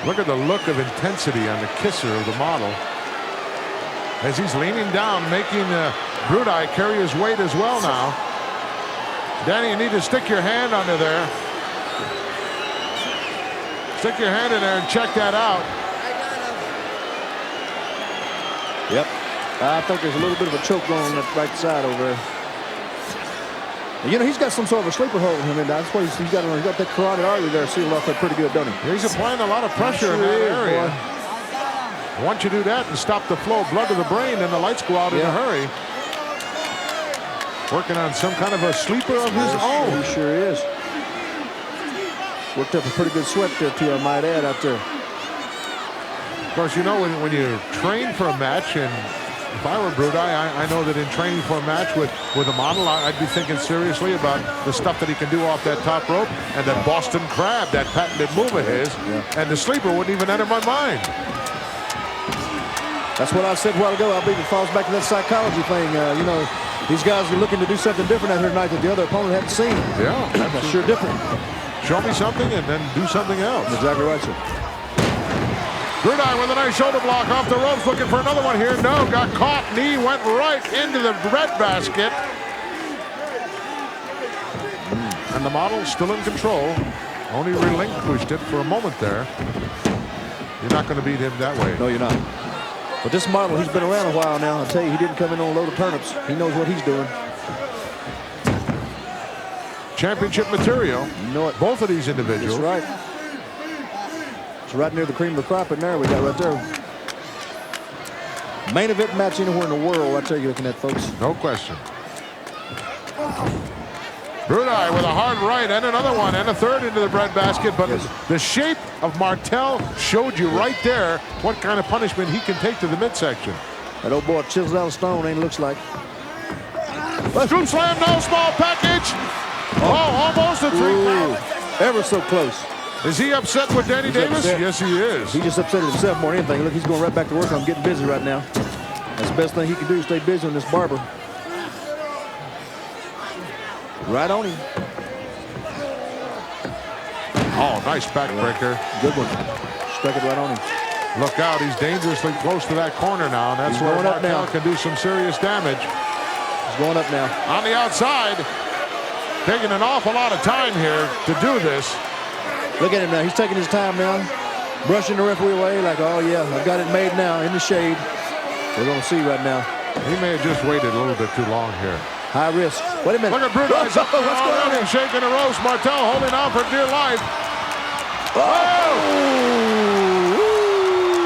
Look at the look of intensity on the kisser of the model. As he's leaning down, making Brudai carry his weight as well now. Danny, you need to stick your hand under there. Stick your hand in there and check that out. Yep. I think there's a little bit of a choke going on that right side over there. You know, he's got some sort of a sleeper hold in him, and that's why he's got that carotid artery there sealed off there pretty good, don't he? He's applying a lot of pressure in that area. Boy. Once you do that and stop the flow of blood to the brain, then the lights go out in a hurry. Working on some kind of a sleeper of his own. He sure is. Worked up a pretty good sweat there, too, I might add, out there. Of course, you know, when you train for a match, and if I were Brudai, I know that in training for a match with a model, I'd be thinking seriously about the stuff that he can do off that top rope and that Boston Crab, that patented move of his, and the sleeper wouldn't even enter my mind. That's what I said a while ago. I believe it falls back to that psychology thing. You know, these guys are looking to do something different out here tonight that the other opponent hadn't seen. Yeah. That's sure different. Show me something and then do something else. Exactly right, sir. Brudai with a nice shoulder block off the ropes, looking for another one here. No, got caught. Knee went right into the breadbasket. And the model still in control. Only relinquished it for a moment there. You're not going to beat him that way. No, you're not. But this model, he's been around a while now. I'll tell you, he didn't come in on a load of turnips. He knows what he's doing. Championship material. You know it. Both of these individuals. That's right. It's right near the cream of the crop in there. We got right there. Main event match anywhere in the world. I tell you, looking at, folks. No question. Brudai with a hard right and another one and a third into the breadbasket, but the shape of Martel showed you right there what kind of punishment he can take to the midsection. That old boy chisels out of stone, ain't looks like. Scoop slam, no small package. Oh, almost a 3 count. Ever so close. Is he upset with Danny Davis? Upset. Yes, he is. He just upset himself more than anything. Look, he's going right back to work. I'm getting busy right now. That's the best thing he can do, stay busy on this barber. Right on him. Oh, nice backbreaker. Good one. Stuck it right on him. Look out, he's dangerously close to that corner now, and that's where Martel can do some serious damage. He's going up now. On the outside, taking an awful lot of time here to do this. Look at him now. He's taking his time now. Brushing the referee away like, oh, yeah, I've got it made now in the shade. We're going to see right now. He may have just waited a little bit too long here. High risk. Wait a minute. Look at Brudai's up there What's going on? shaking the ropes. Martel holding on for dear life. Oh!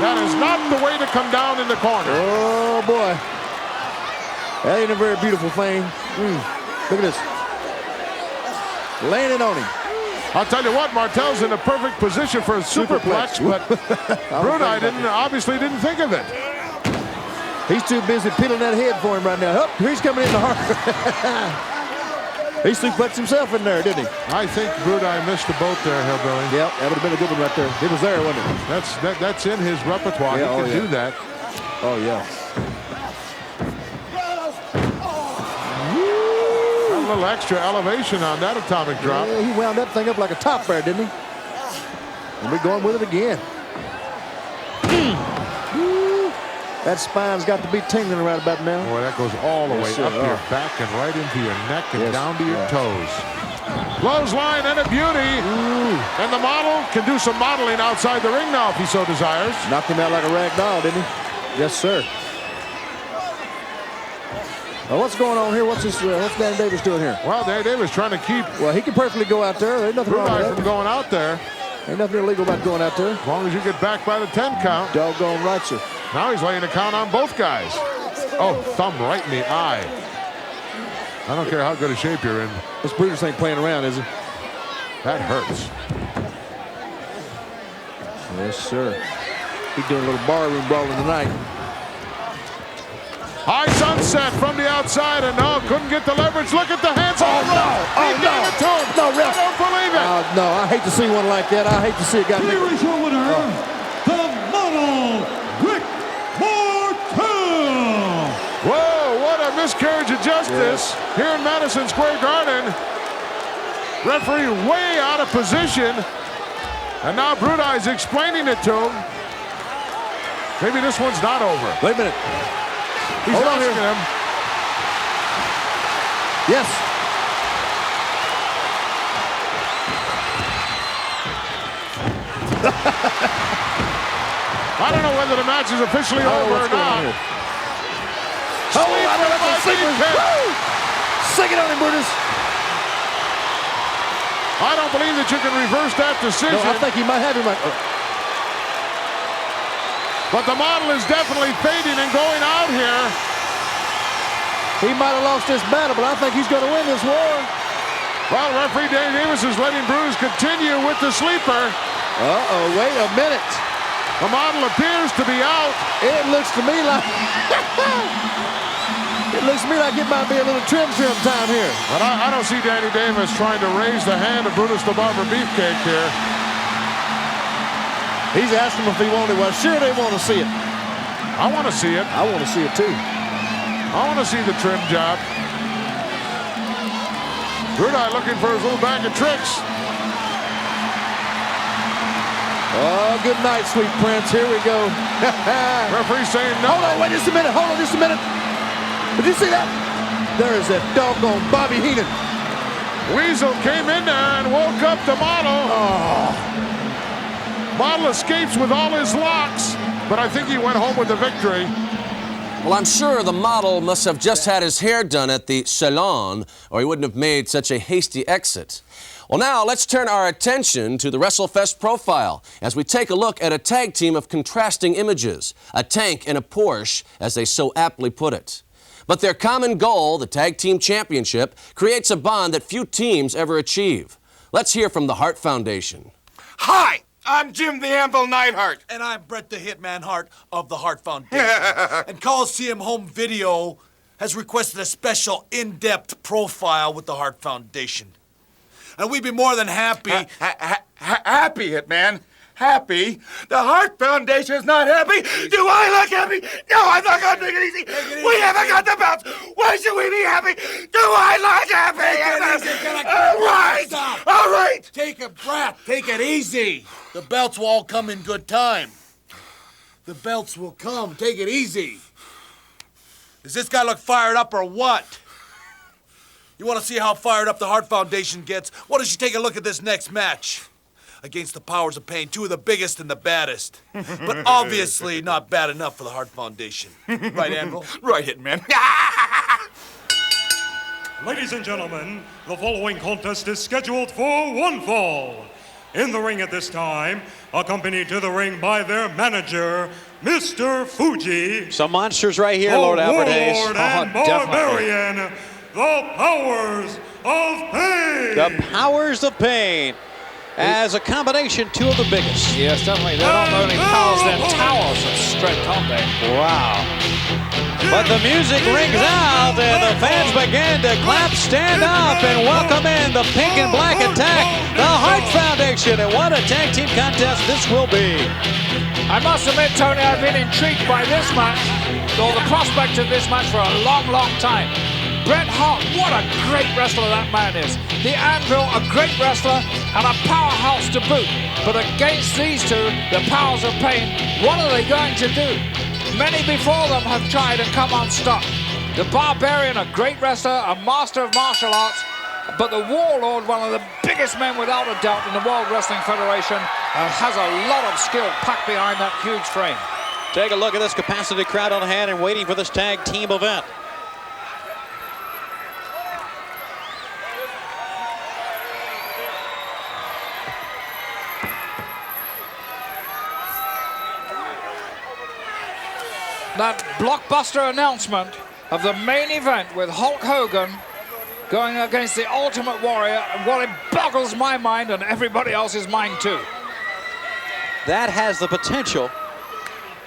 That is not the way to come down in the corner. Oh, boy. That ain't a very beautiful thing. Look at this. Laying it on him. I'll tell you what, Martel's in a perfect position for a superplex, but Brudai obviously didn't think of it. He's too busy peeling that head for him right now. Oh, he's coming in the heart. He suplexed himself in there, didn't he? I think Brudai missed the boat there, Hillbilly. Yep, that would have been a good one right there. It was there, wasn't it? That's in his repertoire. Yeah, he can do that. Oh, yeah. Got a little extra elevation on that atomic drop. Yeah, he wound that thing up like a top bear, didn't he? And we're going with it again. That spine's got to be tingling right about now. Boy, that goes all the way sir. up your back and right into your neck and down to your toes. Clothesline and a beauty. And the model can do some modeling outside the ring now if he so desires. Knocked him out like a rag doll, didn't he? Yes, sir. Well, what's going on here? What's Danny Davis doing here? Well, Danny Davis trying to keep he can perfectly go out there. Ain't nothing wrong with that. from going out there. Ain't nothing illegal about going out there. As long as you get back by the 10 count. Doggone right, sir. Now he's laying a count on both guys. Oh, thumb right in the eye. I don't care how good a shape you're in. This Brutus ain't playing around, is he? That hurts. Yes, sir. He's doing a little barroom brawling tonight. High sunset from the outside, and no, couldn't get the leverage. Look at the hands on the rope. Oh, He gave it to him. No, ref. I don't believe it. No, I hate to see one like that. I hate to see a guy. Here is your winner, the model, Rick Martel. Whoa, what a miscarriage of justice here in Madison Square Garden. Referee way out of position. And now Brudi's explaining it to him. Maybe this one's not over. Wait a minute. He's Hold on asking here. him. Yes. I don't know whether the match is officially over or not. Oh, I don't know. Sing it on him, Brutus. I don't believe that you can reverse that decision. No, I think he might have him right. But the model is definitely fading and going out here. He might have lost this battle, but I think he's going to win this war. Well, referee Dave Davis is letting Brutus continue with the sleeper. Uh-oh, wait a minute. The model appears to be out. It looks to me like it might be a little trim time here. But I don't see Danny Davis trying to raise the hand of Brutus the Barber Beefcake here. He's asking him if he wanted. Well, sure they want to see it. I want to see it. I want to see it too. I want to see the trim job. Brudi looking for his little bag of tricks. Oh, good night, sweet prince. Here we go. Referee saying no. Hold on, wait just a minute. Hold on just a minute. Did you see that? There's that doggone Bobby Heenan. Weasel came in there and woke up the model. Oh. Model escapes with all his locks, but I think he went home with the victory. Well, I'm sure the model must have just had his hair done at the salon, or he wouldn't have made such a hasty exit. Well, now let's turn our attention to the WrestleFest profile as we take a look at a tag team of contrasting images, a tank and a Porsche, as they so aptly put it. But their common goal, the Tag Team Championship, creates a bond that few teams ever achieve. Let's hear from the Hart Foundation. Hi, I'm Jim the Anvil Neidhart. And I'm Bret the Hitman Hart of the Hart Foundation. And Coliseum Home Video has requested a special in-depth profile with the Hart Foundation. And we'd be more than happy... Happy, Hitman. Happy? The Hart Foundation is not happy? Do I look happy? No, I'm not going to take it easy. We haven't got the belts. Why should we be happy? Do I look happy? All right. All right. Take a breath. Take it easy. The belts will all come in good time. The belts will come. Take it easy. Does this guy look fired up or what? You want to see how fired up the Hart Foundation gets? Why don't you take a look at this next match? Against the Powers of Pain, two of the biggest and the baddest. But obviously not bad enough for the Hart Foundation. Right, Anvil? Right, Hitman. Ladies and gentlemen, the following contest is scheduled for one fall. In the ring at this time, accompanied to the ring by their manager, Mr. Fuji. Some monsters right here, Lord Albert Hayes. Warlord and Barbarian, the Powers of Pain. The Powers of Pain. As a combination, two of the biggest. Yes, definitely. They're not only powers, they're towers of strength, aren't they? Wow. But the music rings out, and the fans begin to clap, stand up, and welcome in the pink and black attack, the Hart Foundation. And what a tag team contest this will be. I must admit, Tony, I've been intrigued by this match, or the prospect of this match, for a long, long time. Bret Hart, what a great wrestler that man is. The Anvil, a great wrestler and a powerhouse to boot. But against these two, the Powers of Pain, what are they going to do? Many before them have tried and come unstuck. The Barbarian, a great wrestler, a master of martial arts, but the Warlord, one of the biggest men without a doubt in the World Wrestling Federation, has a lot of skill packed behind that huge frame. Take a look at this capacity crowd on hand and waiting for this tag team event. That blockbuster announcement of the main event with Hulk Hogan going against the Ultimate Warrior, well, it boggles my mind and everybody else's mind too. that has the potential.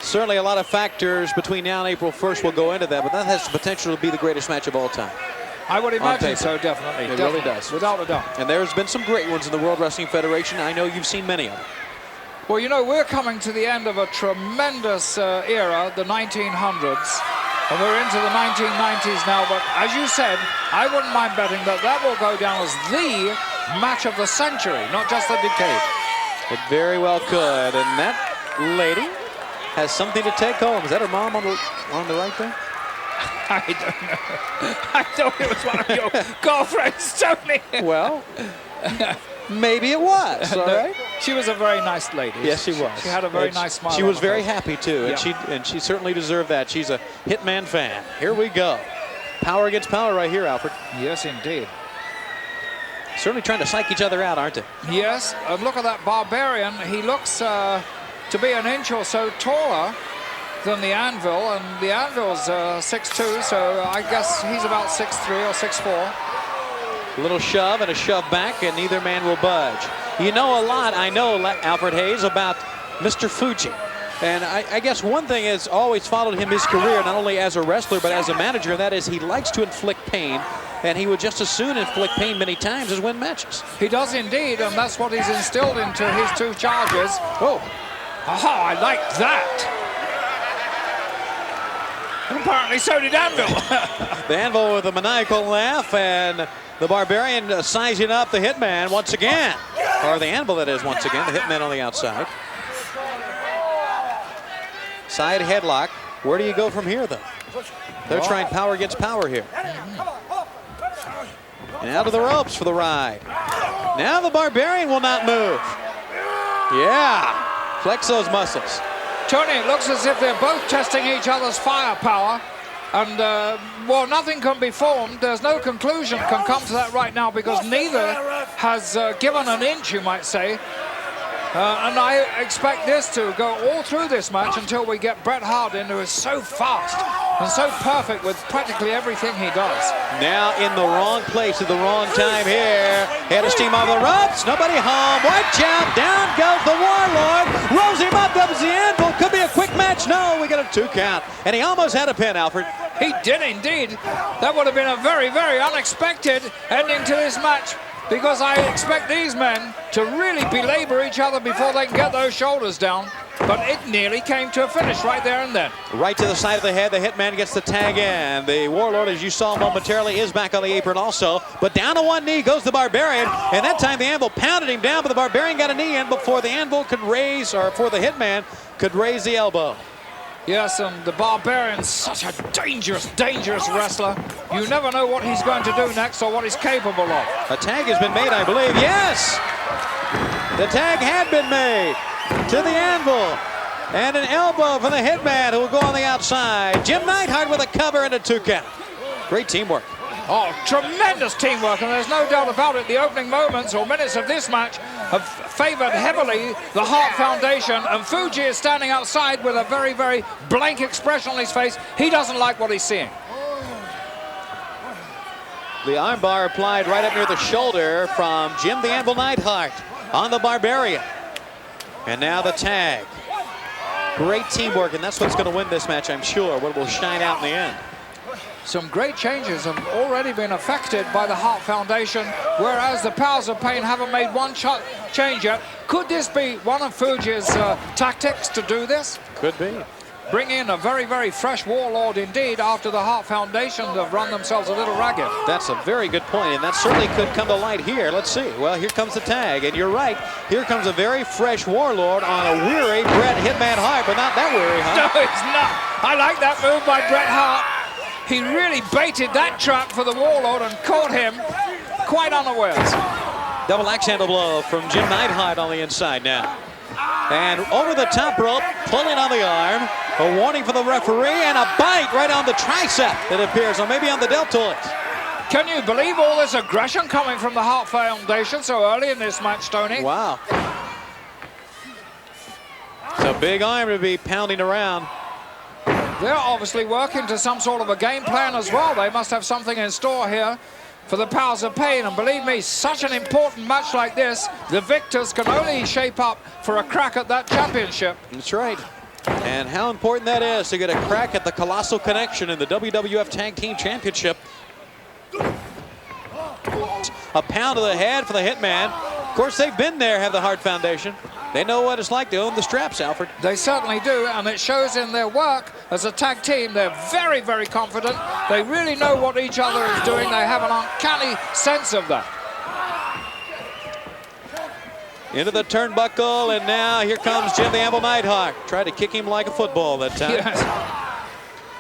Certainly a lot of factors between now and April 1st will go into that, but that has the potential to be the greatest match of all time. I would imagine so, definitely. It really does. Without a doubt. And there's been some great ones in the World Wrestling Federation. I know you've seen many of them. Well, you know, we're coming to the end of a tremendous era, the 1900s. And we're into the 1990s now, but as you said, I wouldn't mind betting that that will go down as the match of the century, not just the decade. It very well could, and that lady has something to take home. Is that her mom on the right there? I don't know. I thought it was one of your girlfriends, Tony. Well, maybe it was, all right? She was a very nice lady. Yes, she was. She had a very nice smile. She on was her very face. happy, too, Yeah. and she certainly deserved that. She's a Hitman fan. Here we go. Power against power right here, Alfred. Yes, indeed. Certainly trying to psych each other out, aren't they? Yes, and look at that Barbarian. He looks to be an inch or so taller than the Anvil, and the Anvil's 6'2", so I guess he's about 6'3" or 6'4". A little shove and a shove back, and neither man will budge. You know a lot, I know, Alfred Hayes, about Mr. Fuji. And I guess one thing has always followed him his career, not only as a wrestler, but as a manager, and that is he likes to inflict pain, and he would just as soon inflict pain many times as win matches. He does indeed, and that's what he's instilled into his two charges. Oh, aha, I like that. And apparently so did Anvil. The Anvil with a maniacal laugh, and the Barbarian sizing up the Hitman once again. Or the Anvil, that is, once again. The Hitman on the outside. Side headlock. Where do you go from here, though? They're trying power against power here. And out of the ropes for the ride. Now the Barbarian will not move. Yeah. Flex those muscles. Tony, it looks as if they're both testing each other's firepower. And, well, nothing can be formed. There's no conclusion can come to that right now because neither has given an inch, you might say. And I expect this to go all through this match until we get Bret Hart in, who is so fast and so perfect with practically everything he does. Now in the wrong place at the wrong time here. Head of steam over the ropes. Nobody home. Watch out. Down goes the Warlord. Rolls him up. Comes the Anvil. Could be a quick match. No, we got a 2 count. And he almost had a pin, Alfred. He did indeed. That would have been a very, very unexpected ending to this match, because I expect these men to really belabor each other before they can get those shoulders down. But it nearly came to a finish right there and then. Right to the side of the head, the Hitman gets the tag in. The Warlord, as you saw momentarily, is back on the apron also. But down to one knee goes the Barbarian. And that time the Anvil pounded him down, but the Barbarian got a knee in before the Anvil could raise, or before the Hitman could raise the elbow. Yes, and the Barbarian's such a dangerous, dangerous wrestler. You never know what he's going to do next or what he's capable of. A tag has been made, I believe. Yes! The tag had been made to the Anvil. And an elbow for the Hitman, who will go on the outside. Jim Neidhart with a cover and a 2 count. Great teamwork. Oh, tremendous teamwork, and there's no doubt about it. The opening moments or minutes of this match have favored heavily the Hart Foundation, and Fuji is standing outside with a very, very blank expression on his face. He doesn't like what he's seeing. The armbar applied right up near the shoulder from Jim the Anvil Neidhart on the Barbarian. And now the tag. Great teamwork, and that's what's going to win this match, I'm sure, what will shine out in the end. Some great changes have already been affected by the Hart Foundation, whereas the Powers of Pain haven't made one change yet. Could this be one of Fuji's tactics to do this? Could be. Bring in a very, very fresh Warlord indeed after the Hart Foundation have run themselves a little ragged. That's a very good point, and that certainly could come to light here. Let's see. Well, here comes the tag, and you're right. Here comes a very fresh Warlord on a weary Bret Hitman Hart, but not that weary, huh? No, it's not. I like that move by Bret Hart. He really baited that trap for the Warlord and caught him quite unawares. Double axe handle blow from Jim Neidhart on the inside now. And over the top rope, pulling on the arm. A warning for the referee and a bite right on the tricep, it appears, or maybe on the deltoid. Can you believe all this aggression coming from the Hart Foundation so early in this match, Tony? Wow. It's a big arm to be pounding around. They're obviously working to some sort of a game plan as well. They must have something in store here. for the Powers of Pain, and believe me, such an important match like this, the victors can only shape up for a crack at that championship. That's right. And how important that is to get a crack at the Colossal Connection in the WWF Tag Team Championship. A pound to the head for the Hitman. Of course, they've been there, have the Hart Foundation. They know what it's like to own the straps, Alfred. They certainly do, and it shows in their work as a tag team. They're very, very confident. They really know what each other is doing. They have an uncanny sense of that. Into the turnbuckle, and now here comes Jim the Anvil Neidhart. Tried to kick him like a football that time. Yes.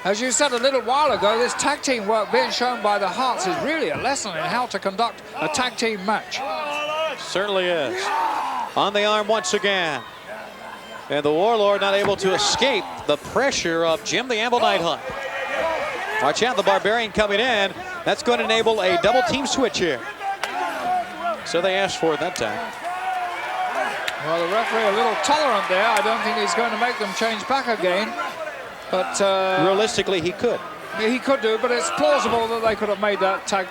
As you said a little while ago, this tag team work being shown by the Harts is really a lesson in how to conduct a tag team match. Certainly is. On the arm once again. And the Warlord not able to escape the pressure of Jim the Anvil Neidhart. Watch out, the Barbarian coming in. That's going to enable a double team switch here. So they asked for it that time. Well, the referee a little tolerant there. I don't think he's going to make them change back again. But realistically, he could. He could do, but it's plausible that they could have made that tag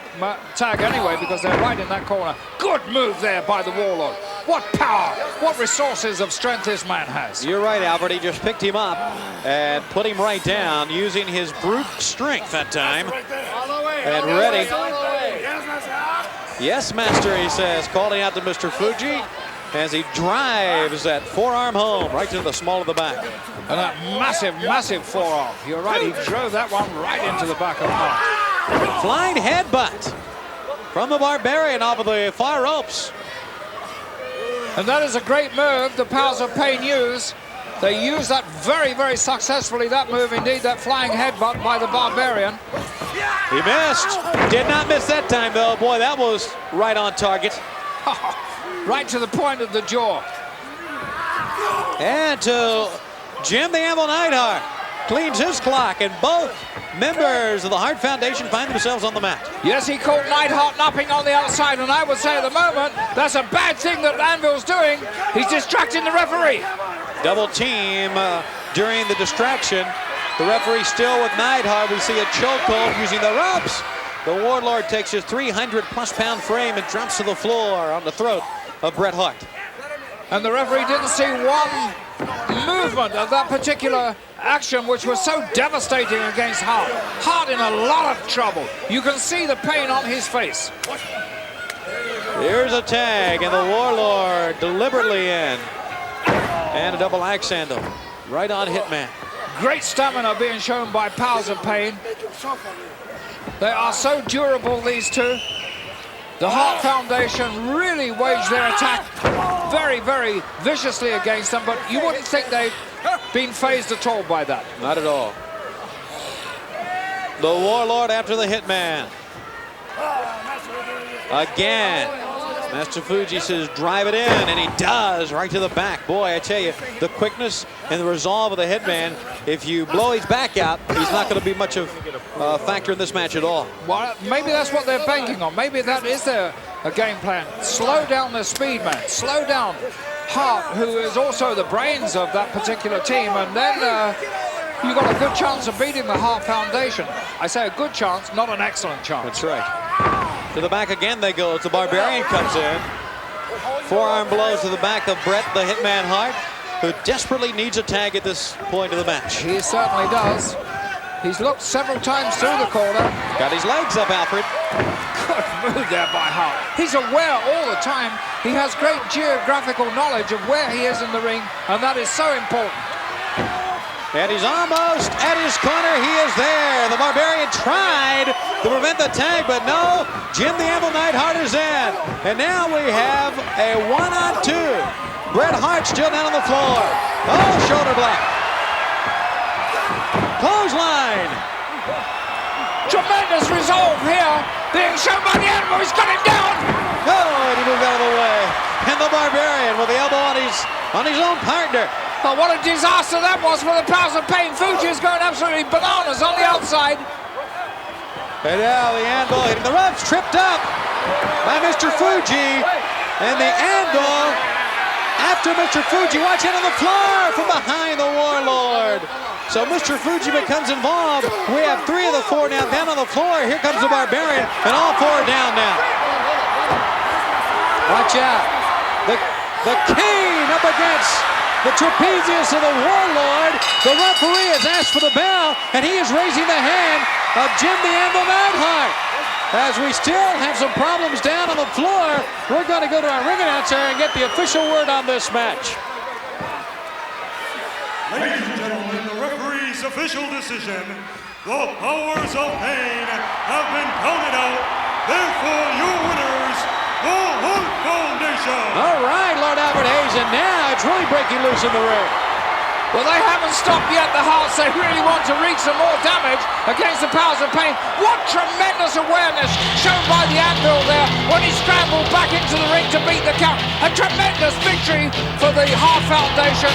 anyway, because they're right in that corner. Good move there by the Warlord. What power, what resources of strength this man has. You're right, Albert. He just picked him up and put him right down using his brute strength that time. And ready. Yes, master, he says, calling out to Mr. Fuji as he drives that forearm home right to the small of the back. And that massive, massive forearm. You're right, he drove that one right into the back of the heart. Flying headbutt from the Barbarian off of the far ropes. And that is a great move the Powers of Pain use. They use that very, very successfully, that move indeed, that flying headbutt by the Barbarian. He missed. Did not miss that time, though. Boy, that was right on target. Right to the point of the jaw. And to Jim the Anvil Neidhart. Cleans his clock, and both members of the Hart Foundation find themselves on the mat. Yes, he caught Neidhart napping on the outside, and I would say at the moment, that's a bad thing that Anvil's doing. He's distracting the referee. Double team during the distraction. The referee still with Neidhart. We see a chokehold using the ropes. The Warlord takes his 300-plus pound frame and drops to the floor on the throat of Bret Hart. And the referee didn't see one movement of that particular action, which was so devastating against Hart. Hart in a lot of trouble. You can see the pain on his face. Here's a tag, and the Warlord deliberately in. And a double axe handle right on Hitman. Great stamina being shown by Powers of Pain. They are so durable, these two. The Hart Foundation really waged their attack very, very viciously against them, but you wouldn't think they'd been phased at all by that. Not at all. The Warlord after the Hitman. Again. Master Fuji says, drive it in, and he does, right to the back. Boy, I tell you, the quickness and the resolve of the Hitman, if you blow his back out, he's not going to be much of a factor in this match at all. Well, maybe that's what they're banking on. Maybe that is their game plan. Slow down the speed, man. Slow down Hart, who is also the brains of that particular team, and then you've got a good chance of beating the Hart Foundation. I say a good chance, not an excellent chance. That's right. To the back again they go. The Barbarian comes in. Forearm blows to the back of Bret the Hitman Hart, who desperately needs a tag at this point of the match. He certainly does. He's looked several times through the corner. Got his legs up, Alfred. Good move there by Hart. He's aware all the time. He has great geographical knowledge of where he is in the ring, and that is so important. And he's almost at his corner. He is there. The Barbarian tried to prevent the tag, but no. Jim the Anvil Neidhart is in. And now we have a 1-on-2. Bret Hart still down on the floor. Oh, shoulder block. Clothesline. Tremendous resolve here, being shown by the Animal. He's got him down. Oh, and he moved out of the way. And the Barbarian with the elbow on his own partner. Oh, what a disaster that was for the Powers of Pain. Fuji is going absolutely bananas on the outside. And now the Anvil hitting the ropes, tripped up by Mr. Fuji. And the Anvil after Mr. Fuji. Watch it on the floor from behind the Warlord. So Mr. Fuji becomes involved. We have 3 of the 4 now down on the floor. Here comes the Barbarian, and all 4 are down now. Watch out. The cane up against the trapezius of the Warlord. The referee has asked for the bell, and he is raising the hand of Jim the Anvil Neidhart. As we still have some problems down on the floor, we're going to go to our ring announcer and get the official word on this match. Ladies and gentlemen, the referee's official decision. The powers of pain have been counted out. Therefore, your winners, the Hart Foundation. All right, Lord Albert Hayes, and now it's really breaking loose in the ring. Well, they haven't stopped yet, the Hearts. They really want to wreak some more damage against the powers of pain. What tremendous awareness shown by the Anvil there when he scrambled back into the ring to beat the count. A tremendous victory for the Hart Foundation.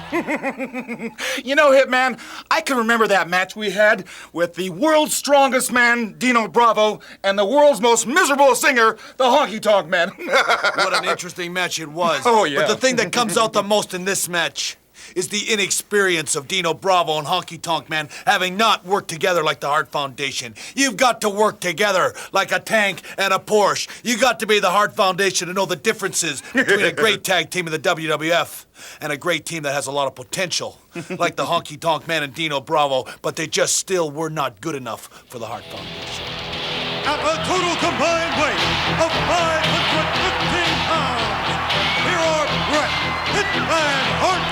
You know, Hitman, I can remember that match we had with the world's strongest man, Dino Bravo, and the world's most miserable singer, the Honky Tonk Man. What an interesting match it was. Oh, yeah. But the thing that comes out the most in this match is the inexperience of Dino Bravo and Honky Tonk Man having not worked together like the Hart Foundation. You've got to work together like a tank and a Porsche. You got to be the Hart Foundation to know the differences between a great tag team in the WWF and a great team that has a lot of potential, like the Honky Tonk Man and Dino Bravo, but they just still were not good enough for the Hart Foundation. At a total combined weight of 515 pounds, here are Bret Hitman Hart,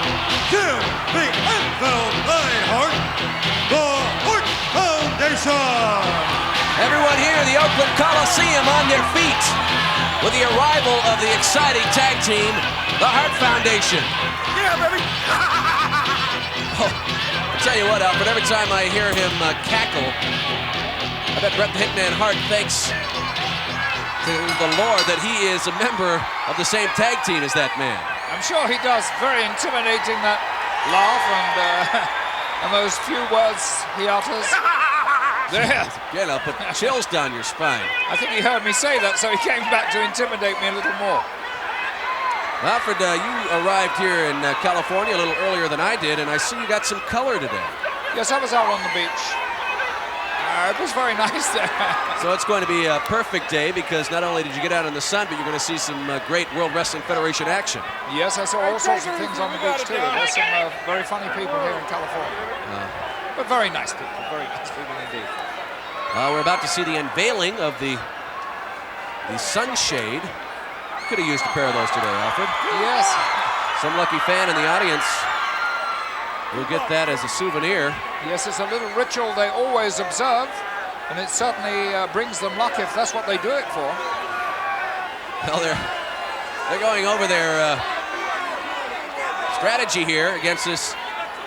Jim the Anvil Neidhart, the Hart Foundation. Everyone here in the Oakland Coliseum on their feet with the arrival of the exciting tag team, the Hart Foundation. Yeah, baby. I'll tell you what, Alfred, every time I hear him cackle, I bet Bret the Hitman Hart thanks to the Lord that he is a member of the same tag team as that man. I'm sure he does. Very intimidating, that laugh and those few words he utters. There. Again, I'll put chills down your spine. I think he heard me say that, so he came back to intimidate me a little more. Alfred, you arrived here in California a little earlier than I did, and I see you got some color today. Yes, I was out on the beach. It was very nice there. So it's going to be a perfect day because not only did you get out in the sun, but you're going to see some great World Wrestling Federation action. Yes, I saw all sorts of things on the beach too. There's some very funny people here in California. But very nice people indeed. We're about to see the unveiling of the sunshade. Could have used a pair of those today, Alfred. Yes. Some lucky fan in the audience will get that as a souvenir. Yes, it's a little ritual they always observe, and it certainly brings them luck if that's what they do it for. Well, they're going over their strategy here against this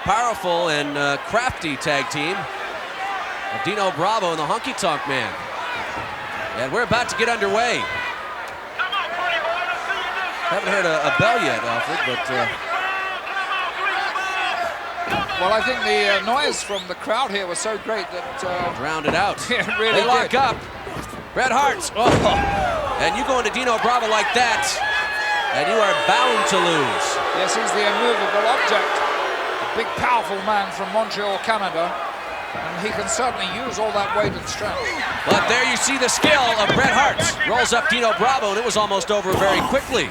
powerful and crafty tag team of Dino Bravo and the Honky Tonk Man. And we're about to get underway. Haven't heard a bell yet, Alfred, but... Well, I think the noise from the crowd here was so great that... drowned it out. It really they lock did. up. Bret Hart. Oh. And you go into Dino Bravo like that, and you are bound to lose. Yes, he's the immovable object. A big, powerful man from Montreal, Canada. And he can certainly use all that weight and strength. But there you see the skill of Bret Hart. Rolls up Dino Bravo, and it was almost over very quickly.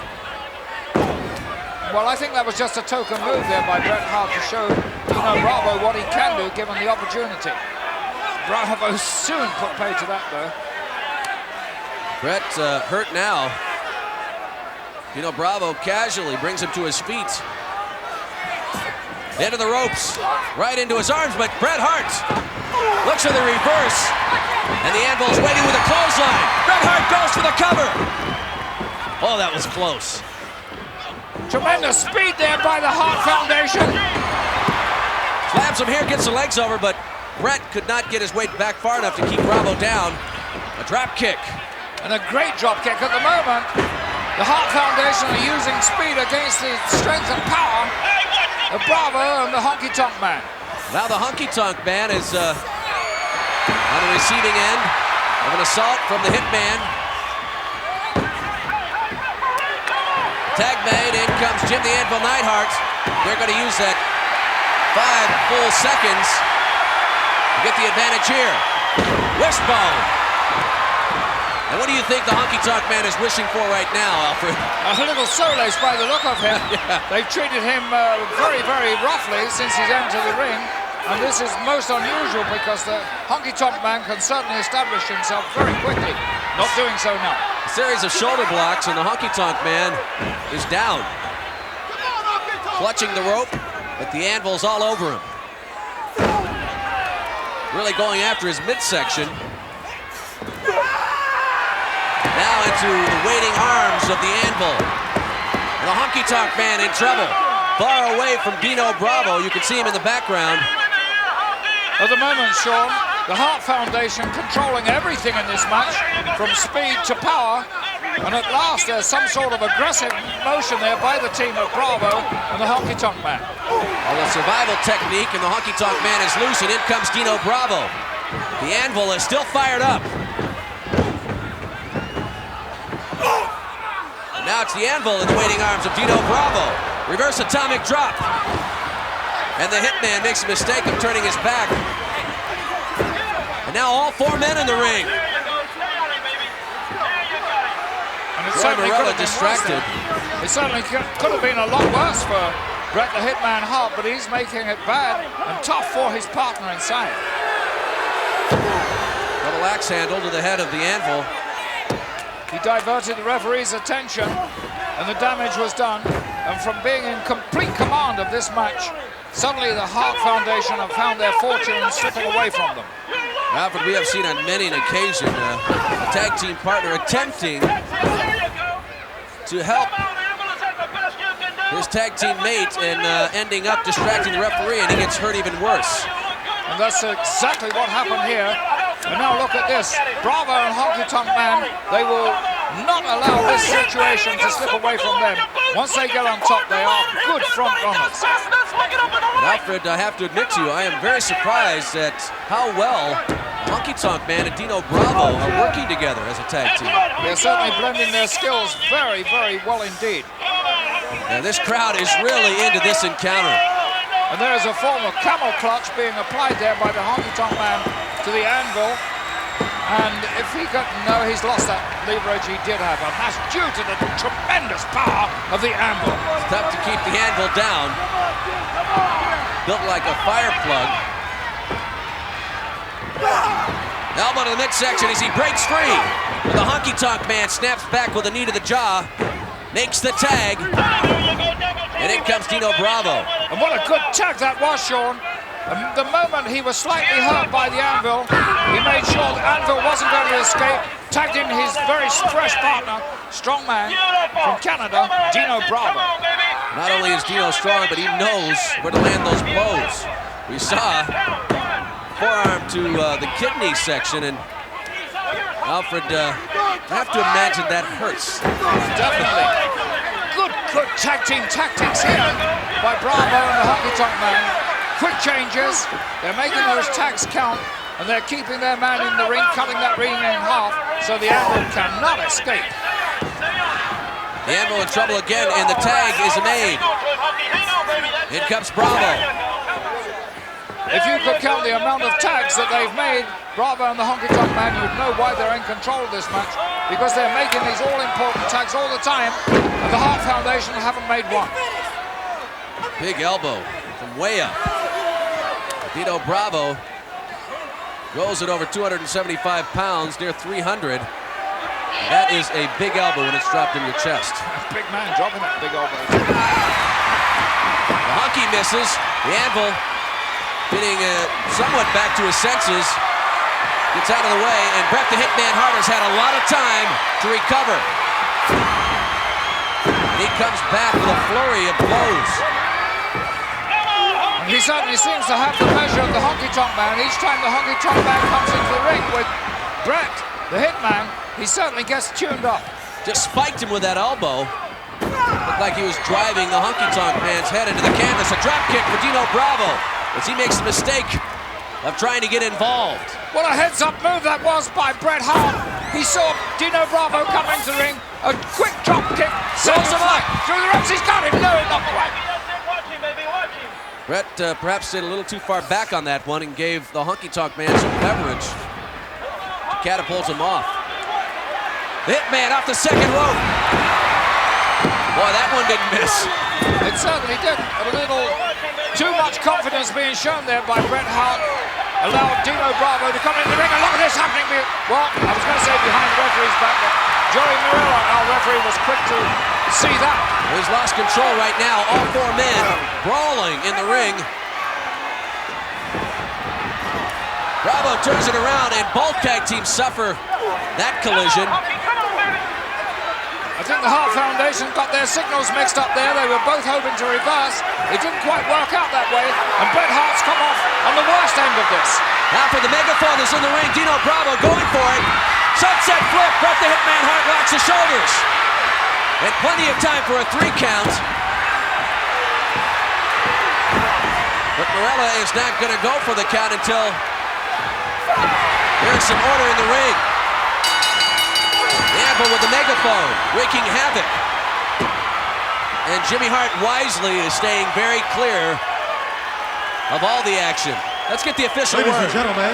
Well, I think that was just a token move there by Bret Hart to show Dino Bravo what he can do given the opportunity. Bravo soon put pay to that, though. Bret hurt now. Dino Bravo casually brings him to his feet. Into the ropes, right into his arms, but Bret Hart looks for the reverse, and the Anvil's waiting with a clothesline. Bret Hart goes for the cover. Oh, that was close. Tremendous speed there by the Hart Foundation. Slams him here, gets the legs over, but Bret could not get his weight back far enough to keep Bravo down. A drop kick. And a great drop kick at the moment. The Hart Foundation are using speed against the strength and power of Bravo and the Honky Tonk Man. Now the Honky Tonk Man is on the receiving end of an assault from the Hitman. Tag made, in comes Jim the Anvil Neidhart. They're going to use that 5 full seconds to get the advantage here. Wishbone. And what do you think the Honky Tonk Man is wishing for right now, Alfred? A little Solis by the look of him. Yeah. They've treated him very, very roughly since he's entered the ring. And this is most unusual because the Honky Tonk Man can certainly establish himself very quickly. Not doing so now. A series of shoulder blocks, and the Honky Tonk Man is down. Clutching the rope, but the Anvil's all over him. Really going after his midsection. Now into the waiting arms of the Anvil. And the Honky Tonk Man in trouble. Far away from Dino Bravo. You can see him in the background. At the moment, Sean, the Hart Foundation controlling everything in this match, from speed to power. And at last, there's some sort of aggressive motion there by the team of Bravo and the Honky Tonk Man. Well, the survival technique, and the Honky Tonk Man is loose, and in comes Dino Bravo. The Anvil is still fired up. And now it's the Anvil in the waiting arms of Dino Bravo. Reverse atomic drop. And the Hitman makes a mistake of turning his back. And now all 4 men in the ring. And it Roy certainly could Morella have been distracted. worse. It certainly could have been a lot worse for Bret the Hitman Hart, but he's making it bad and tough for his partner inside. Double axe handle to the head of the Anvil. He diverted the referee's attention, and the damage was done. And from being in complete command of this match, suddenly the Hart Foundation have found their fortune slipping away from them. Alfred, we have seen on many an occasion a tag team partner attempting to help his tag team mate and ending up distracting the referee, and he gets hurt even worse. And that's exactly what happened here. And now look at this. Bravo and Honky Tonk Man, they will not allow this situation to slip away from them. Once they get on top, they are good front runners. And Alfred, I have to admit to you, I am very surprised at how well Honky Tonk Man and Dino Bravo are working together as a tag team. They're certainly blending their skills very, very well indeed. Now this crowd is really into this encounter. And there is a form of camel clutch being applied there by the Honky Tonk Man to the Anvil. And if he got, no, he's lost that leverage he did have, and that's due to the tremendous power of the Anvil. It's tough to keep the Anvil down. Built like a fire plug. Elbow to the midsection as he breaks free. The Honky Tonk Man snaps back with a knee to the jaw. Makes the tag. And in comes Dino Bravo. And what a good tag that was, Sean. The moment he was slightly hurt by the Anvil, he made sure the Anvil wasn't going to escape, tagged in his very fresh partner, strongman from Canada, Dino Bravo. Not only is Dino strong, but he knows where to land those blows. We saw forearm to the kidney section, and Alfred, I have to imagine that hurts. Definitely. Good tag team tactics here by Bravo and the Honky Tonk Man. Quick changes, they're making those tags count, and they're keeping their man in the ring, cutting that ring in half, so the Anvil cannot escape. The Anvil in trouble again, and the tag is made. In comes Bravo. If you could count the amount of tags that they've made, Bravo and the Honky Tonk Man, you'd know why they're in control of this match, because they're making these all-important tags all the time, and the Hart Foundation haven't made one. Big elbow from way up. Dino Bravo goes at over 275 pounds, near 300. That is a big elbow when it's dropped in your chest. Big man dropping that big elbow. The Honky misses. The Anvil getting somewhat back to his senses. Gets out of the way, and Bret the Hitman Hart has had a lot of time to recover. And he comes back with a flurry of blows. He certainly seems to have the measure of the Honky Tonk Man. Each time the Honky Tonk Man comes into the ring with Bret, the Hitman, he certainly gets tuned up. Just spiked him with that elbow. Looked like he was driving the Honky Tonk Man's head into the canvas. A drop kick for Dino Bravo as he makes the mistake of trying to get involved. What a heads-up move that was by Bret Hart. He saw Dino Bravo come into the ring. A quick drop kick. Sends him up. Through the ropes. He's got him. No, not quite. Brett perhaps stayed a little too far back on that one and gave the Honky Tonk Man some leverage to catapult him off. The Hitman off the second rope. Boy, that one didn't miss. It certainly did. A little too much confidence being shown there by Bret Hart. Allowed Dino Bravo to come in the ring, and look at this happening. Well, I was going to say behind the referee's back, but Joey Marella, our referee, was quick to see that. He's lost control right now. All four men brawling in the ring. Bravo turns it around, and both tag teams suffer that collision. I think the Hart Foundation got their signals mixed up there. They were both hoping to reverse. It didn't quite work out that way, and Bret Hart's come off on the worst end of this. Now for the megaphone is in the ring. Dino Bravo going for it. Sunset flip. Bret the Hitman Hart rocks the shoulders. And plenty of time for a 3 count. But Marella is not going to go for the count until there's some order in the ring. Anvil with the megaphone, wreaking havoc. And Jimmy Hart wisely is staying very clear of all the action. Let's get the official Ladies word. and gentlemen,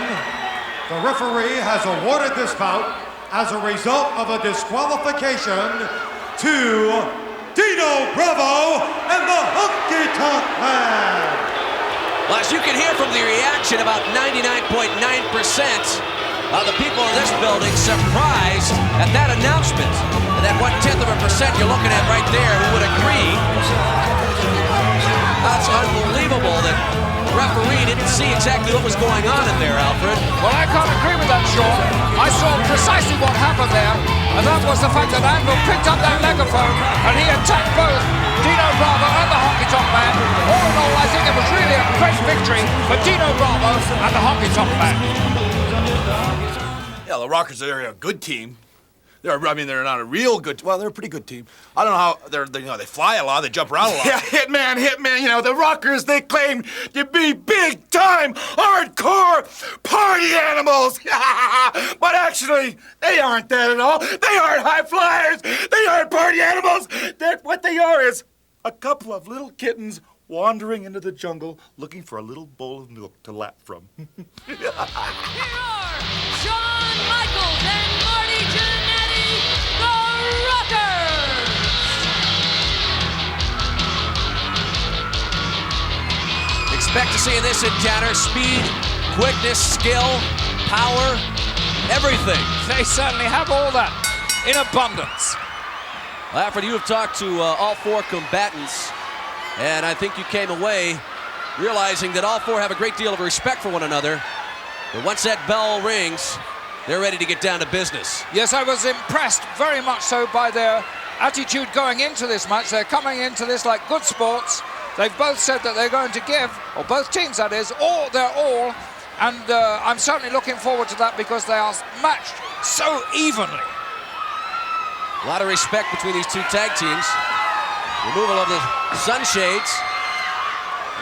the referee has awarded this bout as a result of a disqualification to Dino Bravo and the Honky Tonk Man. Well, as you can hear from the reaction, about 99.9% of the people in this building surprised at that announcement. And that 1/10% you're looking at right there who would agree. That's unbelievable that the referee didn't see exactly what was going on in there, Alfred. Well, I can't agree with that, Sean. I saw precisely what happened there, and that was the fact that Anvil picked up that megaphone and he attacked both Dino Bravo and the Honky Tonk Man. All in all, I think it was really a great victory for Dino Bravo and the Honky Tonk Man. Yeah, the Rockers are a good team. They're not a real good. Well, they're a pretty good team. I don't know how they fly a lot. They jump around a lot. Yeah, Hitman. The Rockers, they claim to be big-time, hardcore party animals. But actually, they aren't that at all. They aren't high flyers. They aren't party animals. What they are is a couple of little kittens wandering into the jungle looking for a little bowl of milk to lap from. Here are Shawn Michaels and Marty Jannetty, the Rockers! Expect to see in this encounter speed, quickness, skill, power, everything. They certainly have all that in abundance. Well, Alfred, you have talked to all four combatants, and I think you came away realizing that all four have a great deal of respect for one another. But once that bell rings, they're ready to get down to business. Yes, I was impressed very much so by their attitude going into this match. They're coming into this like good sports. They've both said that they're going to give, or both teams that is, all their all. And I'm certainly looking forward to that because they are matched so evenly. A lot of respect between these two tag teams. Removal of the sunshades.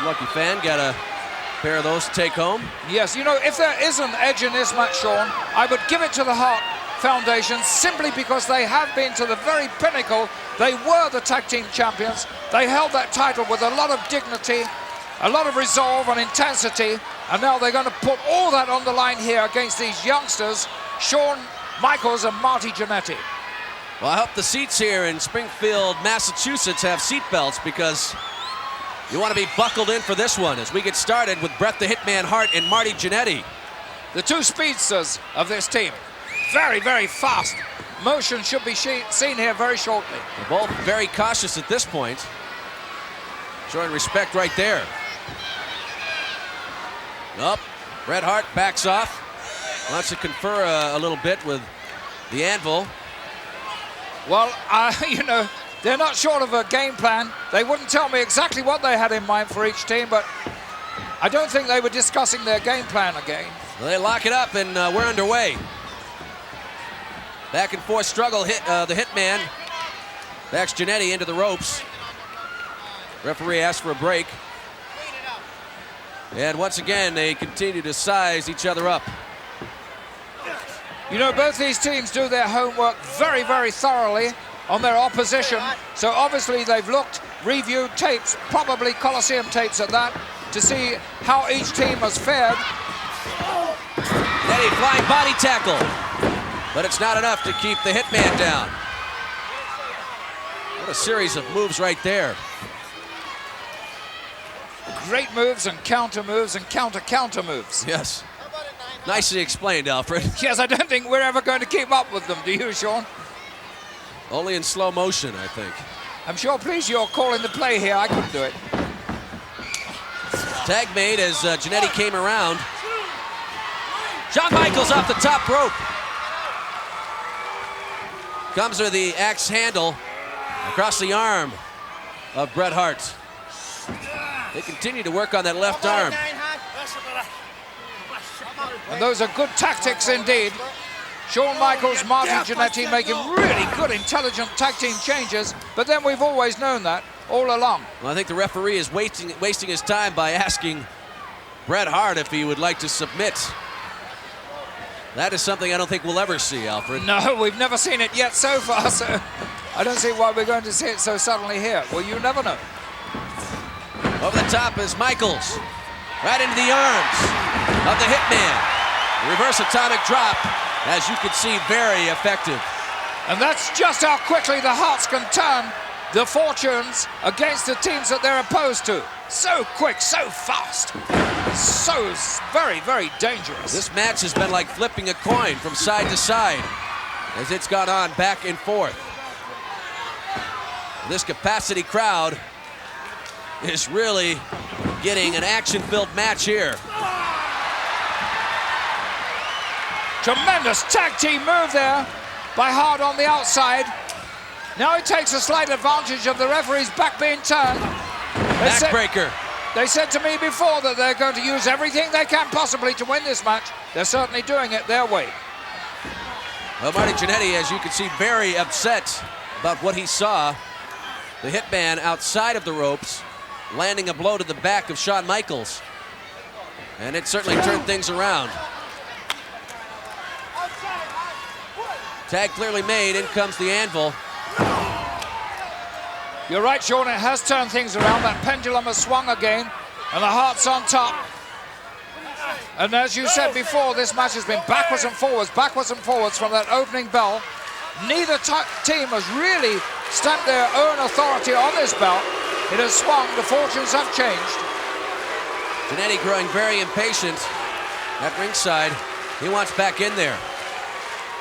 Lucky fan got a pair of those to take home. Yes, if there is an edge in this match, Sean, I would give it to the Hart Foundation simply because they have been to the very pinnacle. They were the tag team champions. They held that title with a lot of dignity, a lot of resolve and intensity, and now they're going to put all that on the line here against these youngsters, Shawn Michaels and Marty Jannetty. Well, I hope the seats here in Springfield, Massachusetts have seat belts because you want to be buckled in for this one as we get started with Bret the Hitman Hart and Marty Jannetty. The two speedsters of this team. Very, very fast. Motion should be seen here very shortly. They're both very cautious at this point. Showing respect right there. Nope. Bret Hart backs off. Wants to confer a little bit with the Anvil. Well, they're not short of a game plan. They wouldn't tell me exactly what they had in mind for each team, but I don't think they were discussing their game plan again. Well, they lock it up, and we're underway. Back and forth struggle. The Hitman backs Jannetty into the ropes. Referee asks for a break. And once again, they continue to size each other up. Both these teams do their homework very, very thoroughly on their opposition. So obviously they've looked, reviewed tapes, probably Coliseum tapes at that, to see how each team has fared. Jannetty flying body tackle, but it's not enough to keep the Hitman down. What a series of moves right there. Great moves and counter moves and counter moves. Yes. Nicely explained, Alfred. Yes, I don't think we're ever going to keep up with them, do you, Sean? Only in slow motion, I think. I'm sure, please, you're calling the play here. I couldn't do it. Tag made as Jannetty came around. Shawn Michaels off the top rope. Comes with the axe handle across the arm of Bret Hart. They continue to work on that left arm. And those are good tactics indeed. Shawn Michaels, Marty Jannetty making really good, intelligent tag team changes, but then we've always known that all along. Well, I think the referee is wasting his time by asking Bret Hart if he would like to submit. That is something I don't think we'll ever see, Alfred. No, we've never seen it yet so far, so I don't see why we're going to see it so suddenly here. Well, you never know. Over the top is Michaels. Right into the arms of the Hitman. Reverse atomic drop, as you can see, very effective. And that's just how quickly the Hearts can turn the fortunes against the teams that they're opposed to. So quick, so fast, so very, very dangerous. This match has been like flipping a coin from side to side as it's gone on back and forth. This capacity crowd is really getting an action-filled match here. Tremendous tag team move there by Hart on the outside. Now he takes a slight advantage of the referee's back being turned. Backbreaker. They said to me before that they're going to use everything they can possibly to win this match. They're certainly doing it their way. Well, Marty Jannetty, as you can see, very upset about what he saw. The Hitman outside of the ropes, landing a blow to the back of Shawn Michaels. And it certainly turned things around. Tag clearly made, in comes the anvil. You're right, Sean, it has turned things around. That pendulum has swung again, and the Heart's on top. And as you said before, this match has been backwards and forwards from that opening bell. Neither team has really stamped their own authority on this belt. It has swung, the fortunes have changed. Jannetty growing very impatient at ringside. He wants back in there.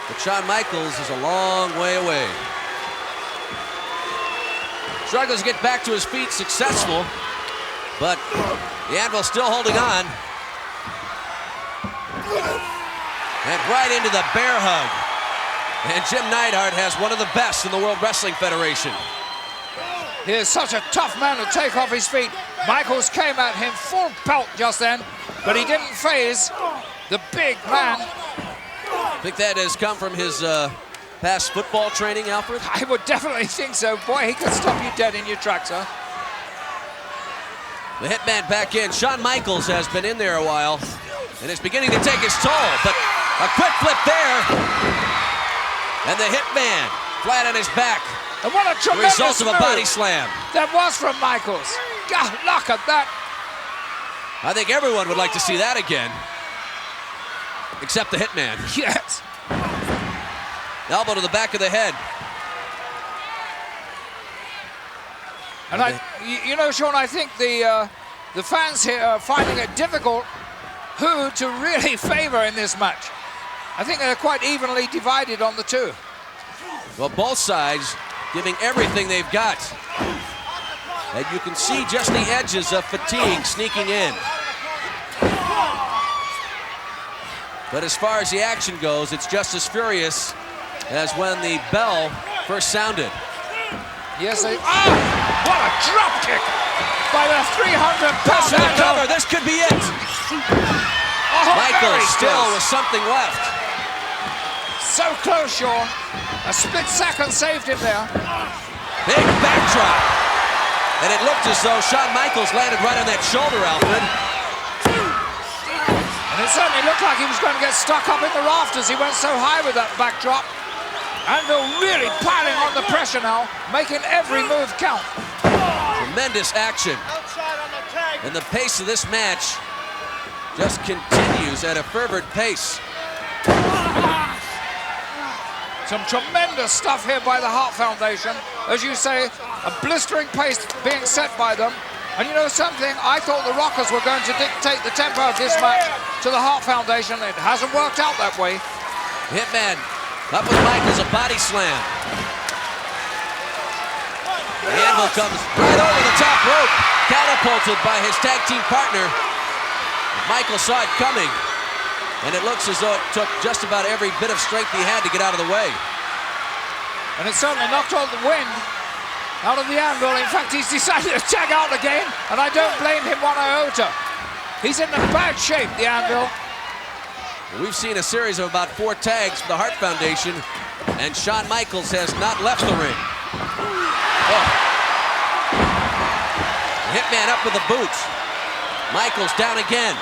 But Shawn Michaels is a long way away. Struggles to get back to his feet, successful, but the anvil still holding on. And right into the bear hug. And Jim Neidhart has one of the best in the World Wrestling Federation. He is such a tough man to take off his feet. Michaels came at him full pelt just then, but he didn't phase the big man. I think that has come from his past football training, Alfred? I would definitely think so. Boy, he could stop you dead in your tracks, huh? The Hitman back in. Shawn Michaels has been in there a while, and it's beginning to take his toll, but a quick flip there. And the Hitman flat on his back. And what a tremendous result of a body slam. That was from Michaels. God, look at that. I think everyone would like to see that again. Except the Hitman. Yes. Elbow to the back of the head. And you know, Sean, I think the fans here are finding it difficult who to really favor in this match. I think they're quite evenly divided on the two. Well, both sides giving everything they've got. And you can see just the edges of fatigue sneaking in. But as far as the action goes, it's just as furious as when the bell first sounded. Yes, they... Oh! What a drop kick by the 300-pound man. Cover. This could be it. Oh, Michaels still with something left. So close, Sean. A split second saved him there. Big backdrop. And it looked as though Shawn Michaels landed right on that shoulder, Alfred. And it certainly looked like he was going to get stuck up in the rafters. He went so high with that backdrop. Anvil really piling on the pressure now, making every move count. Tremendous action. Outside on the tag, And the pace of this match just continues at a fervent pace. Some tremendous stuff here by the Hart Foundation. As you say, a blistering pace being set by them. And you know something? I thought the Rockers were going to dictate the tempo of this match to the Hart Foundation. It hasn't worked out that way. Hitman up with Michaels, a body slam. The Anvil comes right over the top rope, catapulted by his tag team partner. Michael saw it coming, and it looks as though it took just about every bit of strength he had to get out of the way. And it certainly knocked all the wind out of the Anvil. In fact, he's decided to tag out again, and I don't blame him one iota. He's in a bad shape, the Anvil. We've seen a series of about 4 tags for the Hart Foundation, and Shawn Michaels has not left the ring. Oh. The Hitman up with the boots. Michaels down again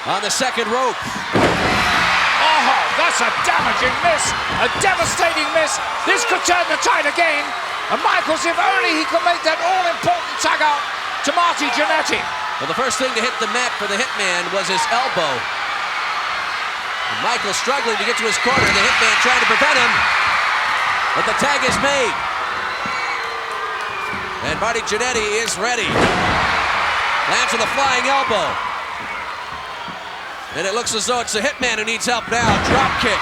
on the second rope. Oh, that's a damaging miss, a devastating miss. This could turn the tide again. And Michaels, if only he could make that all-important tag out to Marty Jannetty. Well, the first thing to hit the mat for the Hitman was his elbow. And Michaels struggling to get to his corner. The Hitman trying to prevent him. But the tag is made. And Marty Jannetty is ready. Lands with a flying elbow. And it looks as though it's the Hitman who needs help now. Drop kick.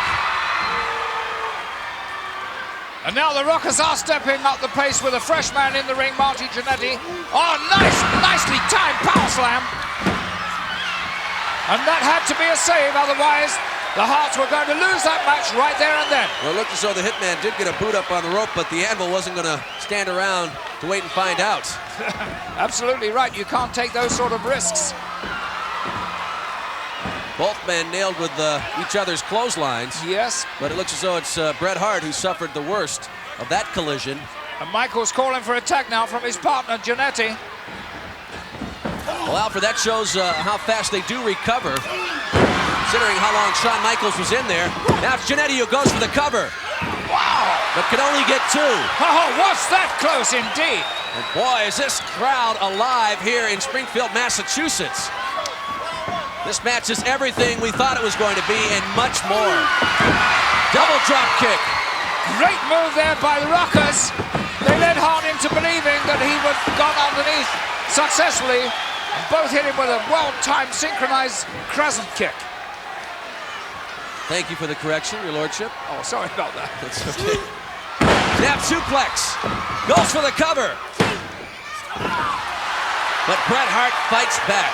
And now the Rockers are stepping up the pace with a fresh man in the ring, Marty Jannetty. Oh, nicely timed power slam. And that had to be a save, otherwise the Hearts were going to lose that match right there and then. Well, it looked as though the Hitman did get a boot up on the rope, but the Anvil wasn't going to stand around to wait and find out. Absolutely right. You can't take those sort of risks. Both men nailed with each other's clotheslines. Yes. But it looks as though it's Bret Hart who suffered the worst of that collision. And Michaels calling for attack now from his partner, Jannetty. Well, Alfred, that shows how fast they do recover, considering how long Shawn Michaels was in there. Now it's Jannetty who goes for the cover. Wow! But can only get 2. Oh, what's that close indeed? And boy, is this crowd alive here in Springfield, Massachusetts. This match is everything we thought it was going to be and much more. Double drop kick. Great move there by the Rockers. They led Hart into believing that he would have gone underneath successfully. And both hit him with a well-timed, synchronized crescent kick. Thank you for the correction, your lordship. Oh, sorry about that. That's okay. Snap suplex. Goes for the cover. But Bret Hart fights back.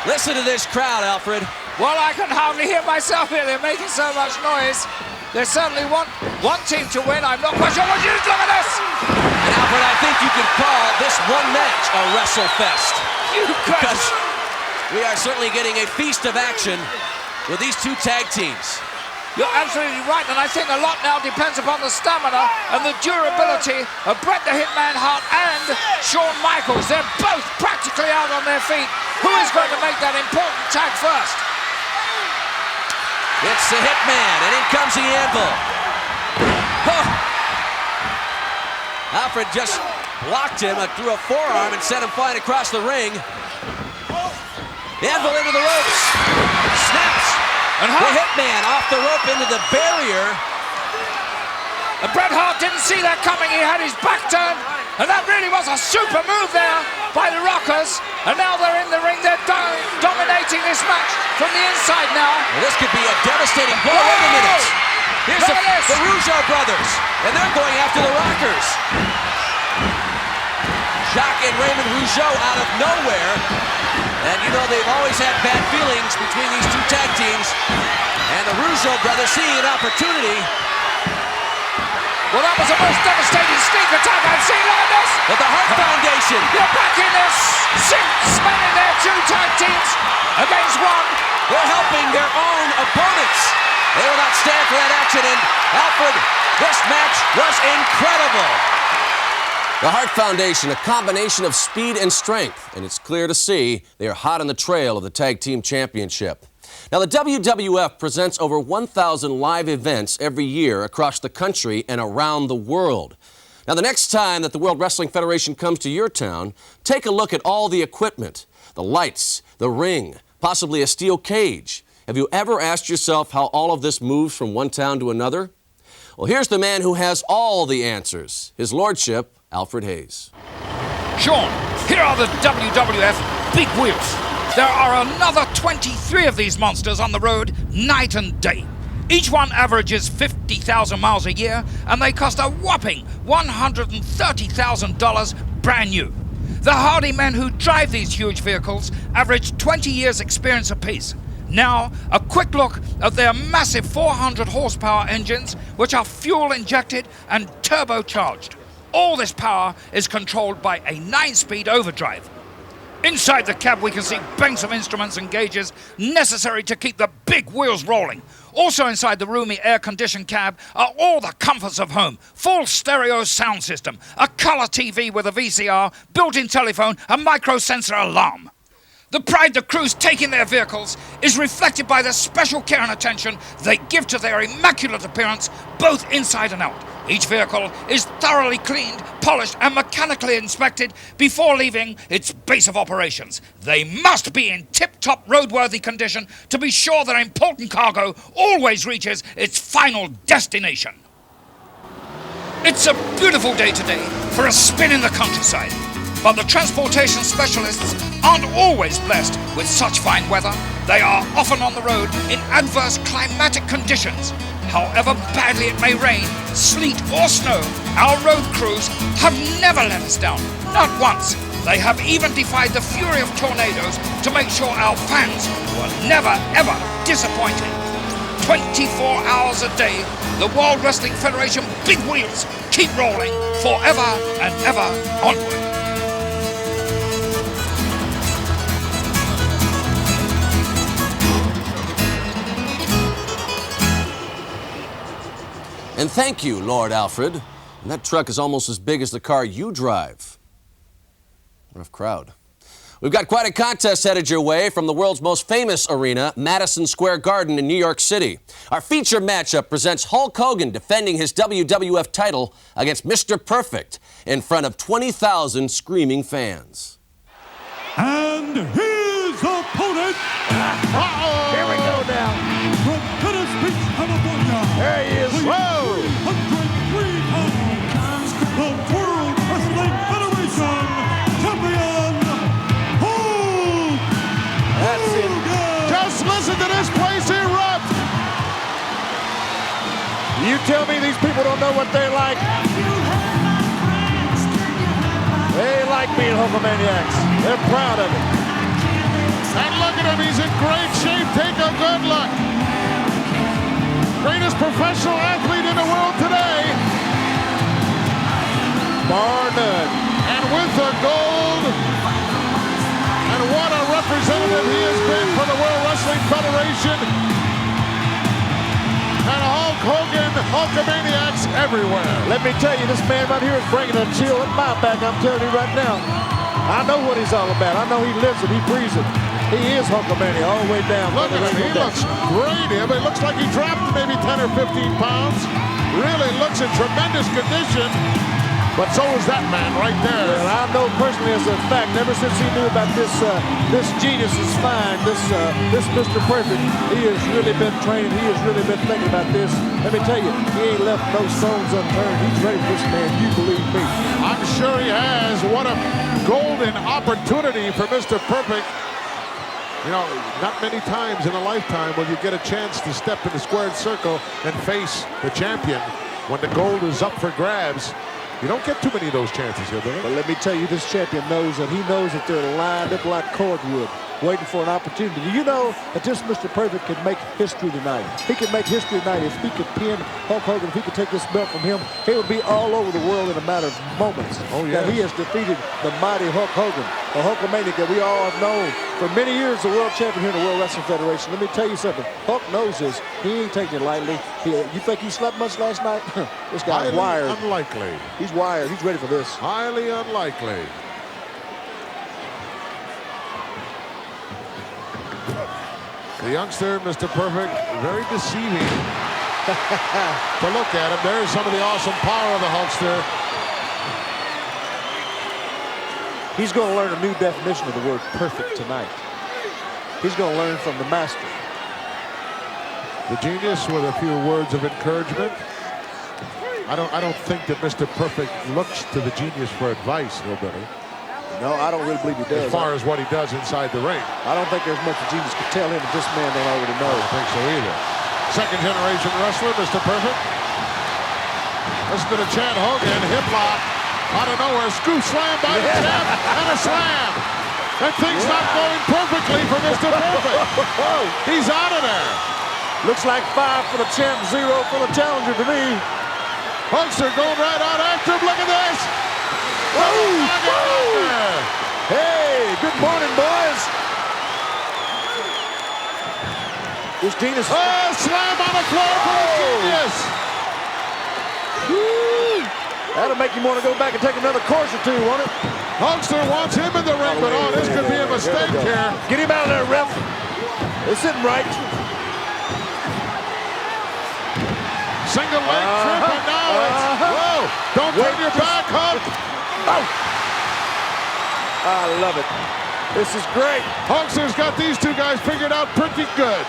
Listen to this crowd, Alfred. Well, I can hardly hear myself here. They're making so much noise. They certainly want one team to win. I'm not quite sure what you look at this. And Alfred, I think you can call this one match a WrestleFest. Because we are certainly getting a feast of action with these 2 tag teams. You're absolutely right, and I think a lot now depends upon the stamina and the durability of Bret the Hitman Hart and Shawn Michaels. They're both practically out on their feet. Who is going to make that important tag first? It's the Hitman, and in comes the Anvil. Oh. Alfred just blocked him and threw a forearm and sent him flying across the ring. The Anvil into the ropes. Snaps. And the Hitman off the rope into the barrier. And Bret Hart didn't see that coming. He had his back turned. And that really was a super move there by the Rockers. And now they're in the ring. They're dominating this match from the inside now. Well, this could be a devastating blow. Wait a minute. Here's the Rougeau brothers. And they're going after the Rockers. Jacques and Raymond Rougeau out of nowhere. And you know they've always had bad feelings between these 2 tag teams. And the Rougeau brothers seeing an opportunity. Well, that was the most devastating sneak attack I've seen like this. But the Hart Foundation. They're back in this. 6 men in their 2 tag teams against 1. They're helping their own opponents. They will not stand for that action. And Alfred, this match was incredible. The Hart Foundation, a combination of speed and strength, and it's clear to see they are hot on the trail of the Tag Team Championship. Now, the WWF presents over 1,000 live events every year across the country and around the world. Now, the next time that the World Wrestling Federation comes to your town, take a look at all the equipment, the lights, the ring, possibly a steel cage. Have you ever asked yourself how all of this moves from one town to another? Well, here's the man who has all the answers, His Lordship, Alfred Hayes. Sean, here are the WWF Big Wheels. There are another 23 of these monsters on the road night and day. Each one averages 50,000 miles a year, and they cost a whopping $130,000 brand new. The hardy men who drive these huge vehicles average 20 years experience apiece. Now, a quick look at their massive 400 horsepower engines, which are fuel injected and turbocharged. All this power is controlled by a 9-speed overdrive. Inside the cab, we can see banks of instruments and gauges necessary to keep the big wheels rolling. Also inside the roomy air-conditioned cab are all the comforts of home. Full stereo sound system, a color TV with a VCR, built-in telephone, a micro-sensor alarm. The pride the crews take in their vehicles is reflected by the special care and attention they give to their immaculate appearance, both inside and out. Each vehicle is thoroughly cleaned, polished, and mechanically inspected before leaving its base of operations. They must be in tip-top roadworthy condition to be sure that important cargo always reaches its final destination. It's a beautiful day today for a spin in the countryside, but the transportation specialists aren't always blessed with such fine weather. They are often on the road in adverse climatic conditions. However badly it may rain, sleet, or snow, our road crews have never let us down, not once. They have even defied the fury of tornadoes to make sure our fans were never, ever disappointed. 24 hours a day, the World Wrestling Federation big wheels keep rolling forever and ever onward. And thank you, Lord Alfred. And that truck is almost as big as the car you drive. Rough crowd. We've got quite a contest headed your way from the world's most famous arena, Madison Square Garden in New York City. Our feature matchup presents Hulk Hogan defending his WWF title against Mr. Perfect in front of 20,000 screaming fans. And his opponent. Here we go now. From Venice Beach, California. There he is. Whoa! 303 pounds. The World Wrestling Federation champion, Hulk That's it. Just listen to this place erupt. You tell me these people don't know what they like. They like being Hulkamaniacs. They're proud of it. And look at him, he's in great shape. Take a good look. Greatest professional athlete in the world today. Bar none. And with the gold. And what a representative he has been for the World Wrestling Federation. And Hulk Hogan, Hulkamaniacs everywhere. Let me tell you, this man right here is bringing a chill at my back. I'm telling you right now. I know what he's all about. I know he lives it. He breathes it. He is Hulkamania all the way down. Look at him. He looks great. It looks like he dropped maybe 10 or 15 pounds. Really looks in tremendous condition. But so is that man right there. And I know personally as a fact, ever since he knew about this genius is fine, this Mr. Perfect, he has really been training. He has really been thinking about this. Let me tell you, he ain't left no stones unturned. He's ready for this man. You believe me. I'm sure he has. What a golden opportunity for Mr. Perfect. You know, not many times in a lifetime will you get a chance to step in the squared circle and face the champion when the gold is up for grabs. You don't get too many of those chances here, brother. But let me tell you, this champion knows that he knows that they're lined up like cordwood, waiting for an opportunity. Do you know that this Mr. Perfect can make history tonight? He can make history tonight if he could pin Hulk Hogan, if he could take this belt from him. He would be all over the world in a matter of moments. Oh, yeah. That he has defeated the mighty Hulk Hogan, the Hulkamaniac that we all have known for many years, the world champion here in the World Wrestling Federation. Let me tell you something. Hulk knows this. He ain't taking it lightly. You think he slept much last night? This guy's wired. Unlikely. He's wired. He's ready for this. Highly unlikely. The youngster, Mr. Perfect, very deceiving to look at him. There's some of the awesome power of the Hulkster. He's going to learn a new definition of the word perfect tonight. He's going to learn from the master. The Genius with a few words of encouragement. I don't think that Mr. Perfect looks to the Genius for advice, Hillbilly. No, I don't really believe he does. As far as what he does inside the ring. I don't think there's much the Genius could tell him that this man don't already know. I don't think so either. Second generation wrestler, Mr. Perfect. Listen to the Chad Hogan hip lock out of nowhere. Scoop slam by the champ and a slam. That thing's not going perfectly for Mr. Perfect. He's out of there. Looks like 5 for the champ, 0 for the challenger to me. Hulkster going right out after him. Look at this. Hey, good morning, boys. This Genius. Oh, slam on the floor for the Genius. Woo. That'll make him want to go back and take another course or two, won't it? Hulkster wants him in the ring, but this could be a mistake here. Get him out of there, ref. They're sitting right. Single leg trip, and now it's... Whoa! Don't turn your back, Hulk! Oh. I love it. This is great. Hulkster's got these two guys figured out pretty good.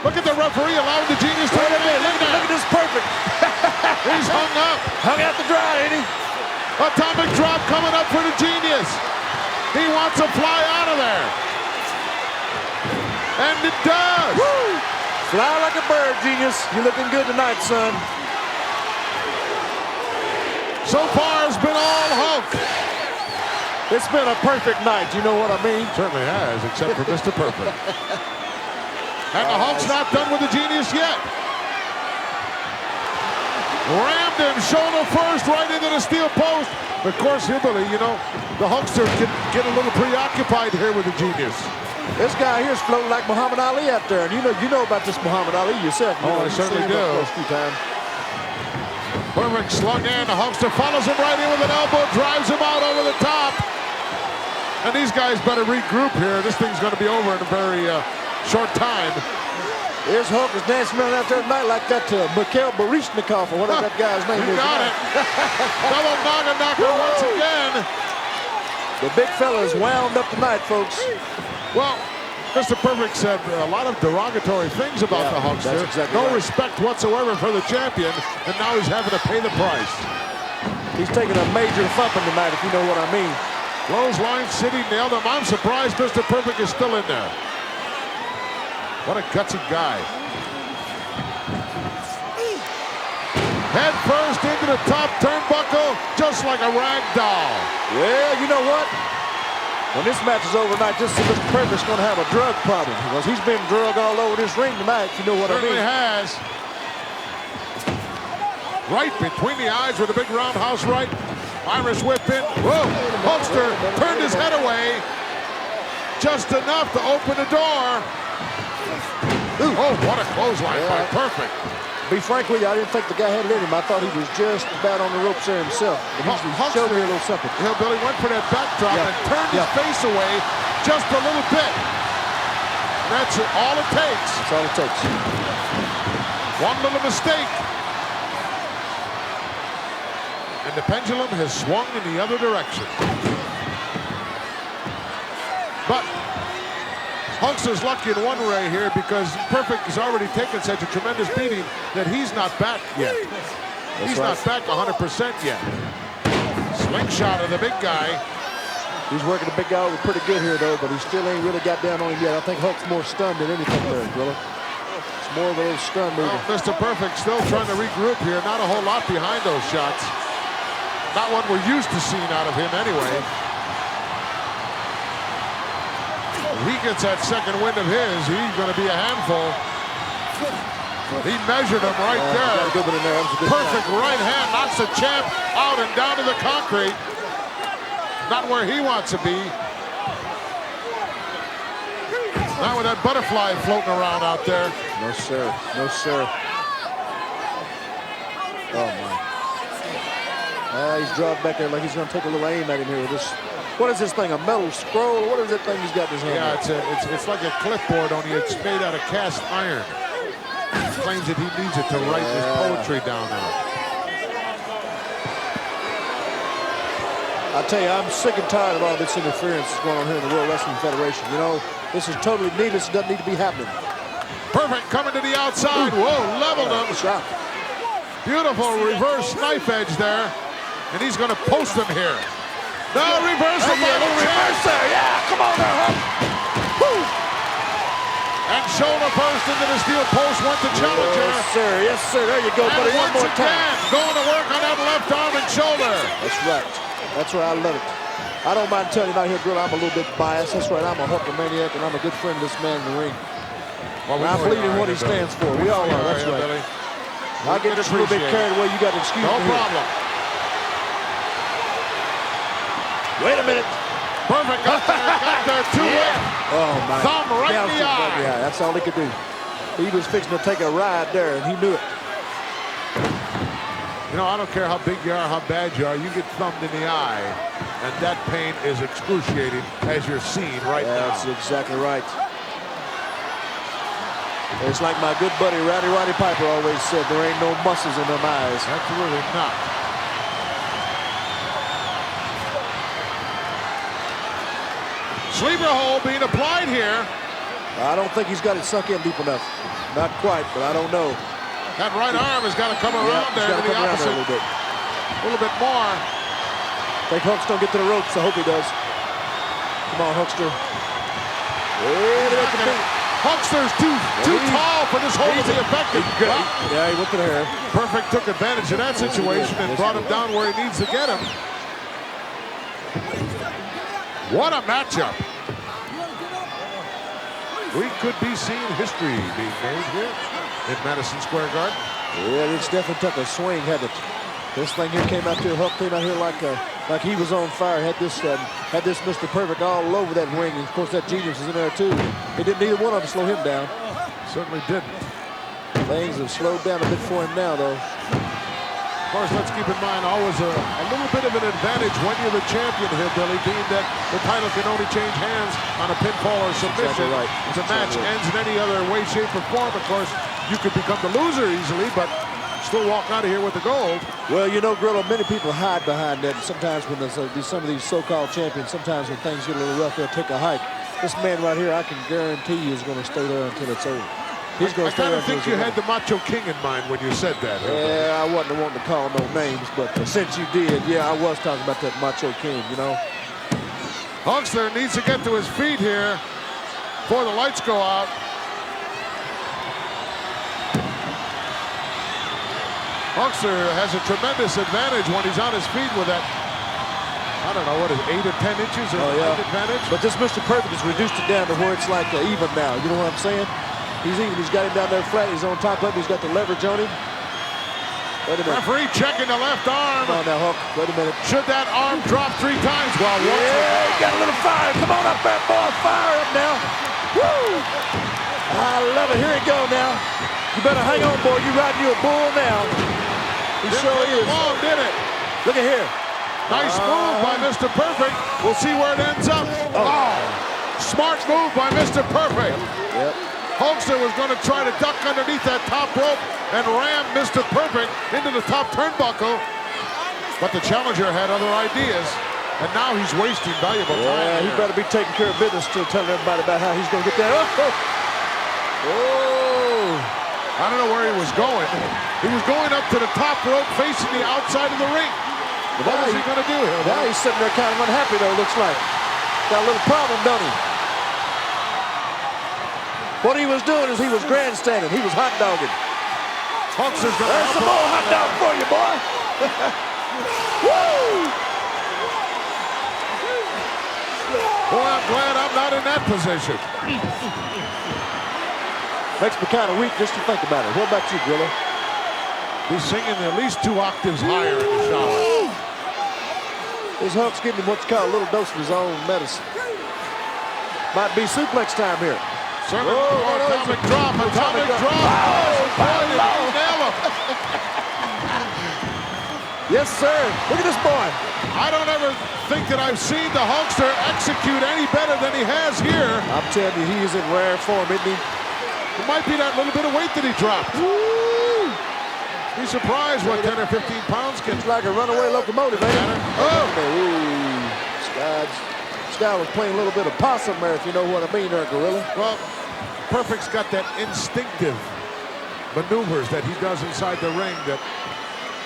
Look at the referee allowing the Genius to... Wait a minute, look at this perfect. He's hung up. Hung out to dry, ain't he? Atomic drop coming up for the Genius. He wants to fly out of there. And it does. Woo. Fly like a bird, Genius. You're looking good tonight, son. So far, it's been all Hulk. It's been a perfect night. You know what I mean? Certainly has, except for Mr. Perfect. And the Hulk's not done with the Genius yet. Rammed him shoulder first right into the steel post. Of course, Hillbilly, you know, the Hulkster can get a little preoccupied here with the Genius. This guy here's floating like Muhammad Ali out there, and you know about this Muhammad Ali yourself. I certainly do. A few times. Perfect slung in. The Hulkster follows him right in with an elbow, drives him out over the top. And these guys better regroup here. This thing's going to be over in a very short time. Here's Hulk is dancing around out there tonight like that Mikhail Baryshnikov or whatever that guy's name is. Got it. Double Naga knocker once again. The big fella is wound up tonight, folks. Well, Mr. Perfect said a lot of derogatory things about the Hulkster. Exactly no right. respect whatsoever for the champion, and now he's having to pay the price. He's taking a major thumping tonight, if you know what I mean. Clothesline City nailed him. I'm surprised Mr. Perfect is still in there. What a gutsy guy. Head first into the top turnbuckle, just like a rag doll. Well, you know what? When this match is over tonight, this Mr. Perfect's going to have a drug problem because he's been drugged all over this ring tonight, if you know what I mean. Certainly has. Right between the eyes with a big roundhouse right. Irish whip in. Whoa! Hulkster turned his head away just enough to open the door. Ooh. Oh, what a clothesline by Perfect. To be frank with you, I didn't think the guy had it in him. I thought he was just about on the ropes there himself. But he showed me a little something. Hillbilly went for that backdrop and turned his face away just a little bit. That's all it takes. That's all it takes. One little mistake. And the pendulum has swung in the other direction. But Hulkster's lucky in one way here because Perfect has already taken such a tremendous beating that he's not back yet. He's not back 100% yet. Slingshot of the big guy. He's working the big guy over pretty good here, though, but he still ain't really got down on him yet. I think Hulk's more stunned than anything there, Gorilla. It's more of a little stun movie. Well, Mr. Perfect still trying to regroup here. Not a whole lot behind those shots. Not one we're used to seeing out of him anyway. If he gets that second wind of his, he's going to be a handful. He measured him right there. Good one in there. That was a good Perfect right hand knocks the champ out and down to the concrete. Not where he wants to be. Not with that butterfly floating around out there. No, sir. No, sir. Oh, my. He's dropped back there like he's going to take a little aim at him here with this. What is this thing, a metal scroll? What is that thing he's got in his hand? Yeah, it's like a clipboard, only it's made out of cast iron. He claims that he needs it to write his poetry down on. I tell you, I'm sick and tired of all this interference that's going on here in the World Wrestling Federation. You know, this is totally needless. It doesn't need to be happening. Perfect coming to the outside. Whoa, leveled him. Shot. Beautiful reverse knife edge there. And he's going to post him here. No, reverse the reverse there. Yeah, come on there, Huck. Woo. And shoulder first into the steel post, went to Challenger. Yes, sir. Yes, sir. There you go, and buddy. One more time. Going to work on that left arm and shoulder. That's right. That's right. I love it. I don't mind telling you out here, Gorilla, I'm a little bit biased. That's right. I'm a Hulkamaniac, and I'm a good friend of this man in the ring. Well, I believe in what he stands for. We all are. That's right. I'll get just a little bit carried away. You got to excuse me. No problem. Wait a minute. Perfect. Got there too late. Oh, my. Thumb right in the eye. That's all he could do. He was fixing to take a ride there, and he knew it. You know, I don't care how big you are, how bad you are, you get thumbed in the eye, and that pain is excruciating, as you're seeing right now. That's exactly right. It's like my good buddy Roddy Piper always said, there ain't no muscles in them eyes. Absolutely not. Sleeper hold being applied here. I don't think he's got it sunk in deep enough. Not quite, but I don't know. That right arm has got to come around there to the opposite. A little bit more. I think Hooks don't get to the ropes. I hope he does. Come on, Huckster. Huckster's too tall for this hold to be effective. Yeah, he went to the hair. Perfect took advantage of that situation and brought him down where he needs to get him. What a matchup. We could be seeing history being made here in Madison Square Garden. Yeah, it's definitely took a swing, hadn't it? This thing here came out here, Huck came out here like he was on fire. Had this Mr. Perfect all over that ring, and of course that Genius is in there too. It didn't either one of them slow him down. Certainly didn't. Things have slowed down a bit for him now, though. Of course, let's keep in mind always a little bit of an advantage when you're the champion here, Billy, being that the title can only change hands on a pinfall or submission. Exactly right. If the match ends in any other way, shape, or form, of course, you could become the loser easily, but still walk out of here with the gold. Well, you know, Grillo, many people hide behind that. Sometimes when there's some of these so-called champions, sometimes when things get a little rough, they'll take a hike. This man right here, I can guarantee you, is going to stay there until it's over. He's going to stay there. I kind of think you had the Macho King in mind when you said that. Yeah, I wasn't wanting to call no names, but since you did, yeah, I was talking about that Macho King, you know. Huckster needs to get to his feet here before the lights go out. Huckster has a tremendous advantage when he's on his feet with that, I don't know, what is it, 8 or 10 inches of advantage? But this Mr. Perfect has reduced it down to where it's like even now. You know what I'm saying? He's even. He's got him down there flat. He's on top of him. He's got the leverage on him. Wait a minute. Referee checking the left arm. Come on now, Huck. Wait a minute. Should that arm drop 3 times while he got a little fire. Come on up there, boy. Fire up now. Woo! I love it. Here we go now. You better hang on, boy. You riding you a bull now. He sure is. Long, did it? Look at here. Nice move by Mr. Perfect. We'll see where it ends up. Oh, smart move by Mr. Perfect. Yep. Hulkster was going to try to duck underneath that top rope and ram Mr. Perfect into the top turnbuckle. But the challenger had other ideas, and now he's wasting valuable time. Yeah, he better be taking care of business, still telling everybody about how he's going to get that. Oh! I don't know where he was going. He was going up to the top rope facing the outside of the ring. What was he going to do here? Now he's sitting there kind of unhappy, though, looks like. Got a little problem, don't he? What he was doing is he was grandstanding. He was hot dogging. Huckster's going to There's some more hot dog for you, boy. Woo! Boy, I'm glad I'm not in that position. Makes me kind of weak just to think about it. What about you, Grillo? He's singing at least 2 octaves higher in the shower. His Huck's giving him what's called a little dose of his own medicine. Might be suplex time here. Certainly. Atomic drop. Atomic drop. Yes, sir. Look at this boy. I don't ever think that I've seen the Hulkster execute any better than he has here. I'm telling you, he is in rare form, isn't he? It might be that little bit of weight that he dropped. Be surprised what 10 or 15 pounds Jones can... He's like a runaway locomotive, ain't he? Oh! Sky was playing a little bit of possum there, if you know what I mean there, Gorilla. Well, Perfect's got that instinctive maneuvers that he does inside the ring that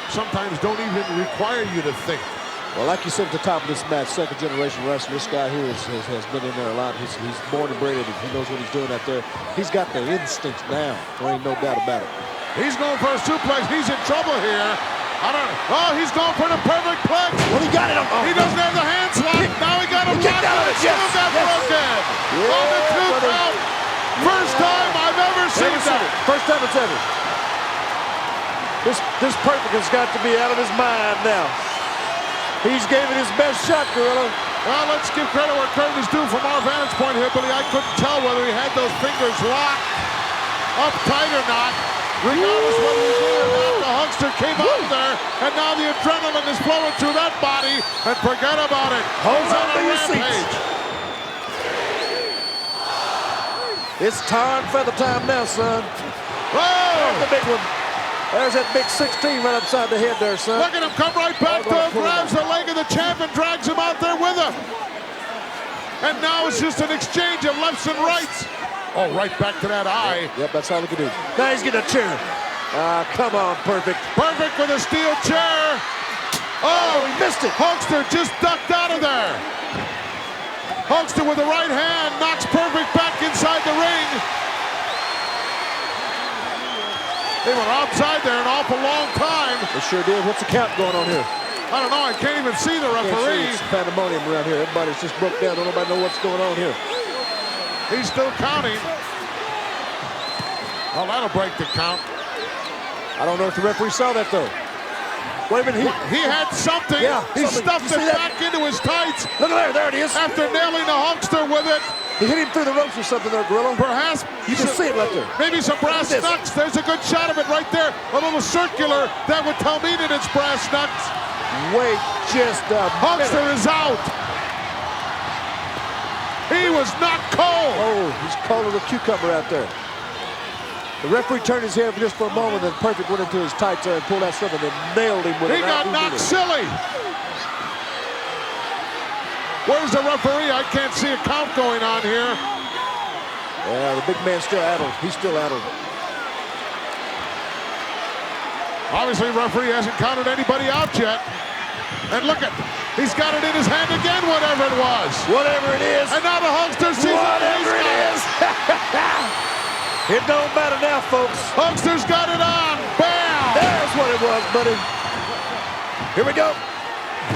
sometimes don't even require you to think. Well, like you said at the top of this match, second-generation wrestler, this guy here has been in there a lot. He's born and bred it. He knows what he's doing out there. He's got the instincts down. There ain't no doubt about it. He's going for a suplex. He's in trouble here. Oh, he's going for the perfect plex. Well, he got it. He doesn't have the hand slot. Now he got him kicked out of it. Yes. Broken. Yeah, on the 2 count. First time I've ever seen that. First time it's ever. This Perfect has got to be out of his mind now. He's gave it his best shot, Gorilla. Well, let's give credit where credit is due from our vantage point here, Billy. I couldn't tell whether he had those fingers locked up tight or not. Regardless whether he did or not, the Huckster came out there, and now the adrenaline is flowing through that body, and forget about it. Hold on a to your rampage. It's tar and feather time now, son. Whoa! There's the big one. There's that big 16 right upside the head there, son. Look at him come right back to him, grabs the leg of the champ and drags him out there with him. And now it's just an exchange of lefts and rights. Oh, right back to that eye. Yep, that's all he can do. Now he's getting a chair. Come on, Perfect. Perfect with a steel chair. Oh, he missed it. Hulkster just ducked out of there. Hulkster with the right hand knocks Perfect back inside the ring. They were outside there an awful long time. They sure did. What's the count going on here? I don't know. I can't even see the referee. It's pandemonium around here. Everybody's just broke down. Don't nobody know what's going on here. He's still counting. Well, that'll break the count. I don't know if the referee saw that, though. Wait a minute. He had something. Yeah, he stuffed it back into his tights. Look at there. There it is. After nailing the Hulkster with it. He hit him through the ropes or something there, Gorilla. Perhaps. You can see it right there. Maybe some brass knucks. There's a good shot of it right there. A little circular. That would tell me that it's brass knucks. Wait just a Hulkster minute. is out. He was not cold. Oh, he's cold as a cucumber out there. The referee turned his head just for a moment, and Perfect went into his tights there and pulled out something and nailed him with it. He got knocked silly. Where's the referee? I can't see a count going on here. Yeah, the big man's still addled. He's still addled. Obviously, referee hasn't counted anybody out yet. And look at, he's got it in his hand again, whatever it was. Whatever it is. And now the Hulkster sees whatever it is. It don't matter now, folks. Hulkster's got it on. Bam! There's what it was, buddy. Here we go.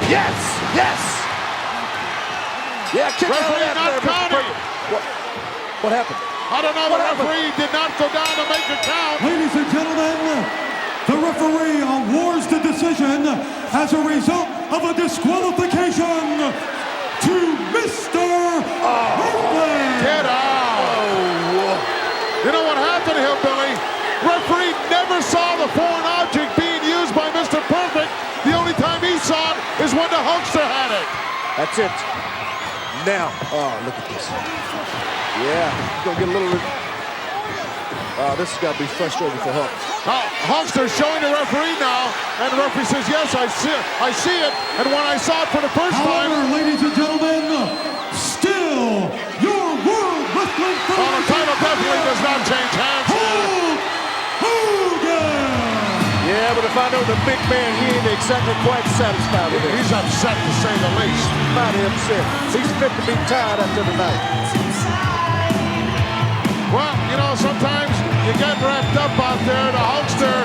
Yes! Yes! Yeah, kick referee out not there, counting. What happened? I don't know. The referee did not go down to make a count. Ladies and gentlemen, the referee awards the decision as a result of a disqualification to Mr. Perfect. Get out. You know what happened here, Billy? Referee never saw the foreign object being used by Mr. Perfect. The only time he saw it is when the Hulkster had it. That's it. Now, oh, look at this. Yeah, he's gonna get a little. This has got to be frustrating for Hulk. Hulkster's showing the referee now, and the referee says, "Yes, I see it." And when I saw it for the first time, ladies and gentlemen, still your World Wrestling Federation. The title definitely does not change hands. Hulk Hogan. Yeah, but if I know the big man, he ain't exactly quite satisfied with it. He's upset to say the least. Mighty upset. He's fit to be tied after tonight. Well, you know, sometimes you get wrapped up out there. The Hulkster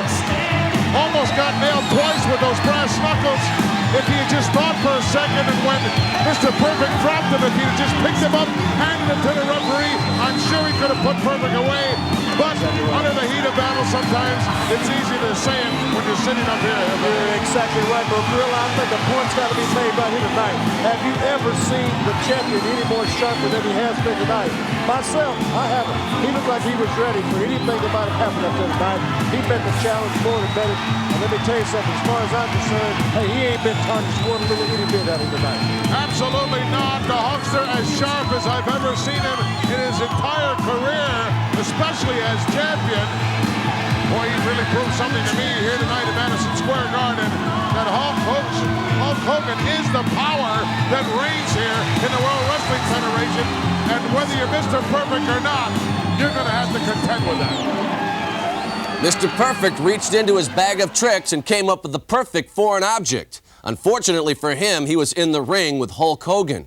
almost got nailed twice with those brass knuckles. If he had just thought for a second, and when Mr. Perfect dropped him, if he had just picked him up, handed him to the referee, I'm sure he could have put Perfect away. But under the heat of battle, sometimes it's easy to say it when you're sitting up here. You're exactly right, but Gorilla, I think a point's got to be made right here tonight. Have you ever seen the champion any more sharper than he has been tonight? Myself, I haven't. He looked like he was ready for anything that might have happened up there tonight. He met the challenge more than better. And let me tell you something, as far as I'm concerned, hey, he ain't been tarnished one little itty bit out of him tonight. Absolutely not. The Hulkster as sharp as I've ever seen him in his entire career, especially as champion. Boy, he really proved something to me here tonight at Madison Square Garden. that Hulk Hogan is the power that reigns here in the World Wrestling Federation, and whether you're Mr. Perfect or not, you're going to have to contend with that. Mr. Perfect reached into his bag of tricks and came up with the perfect foreign object. Unfortunately for him, he was in the ring with Hulk Hogan.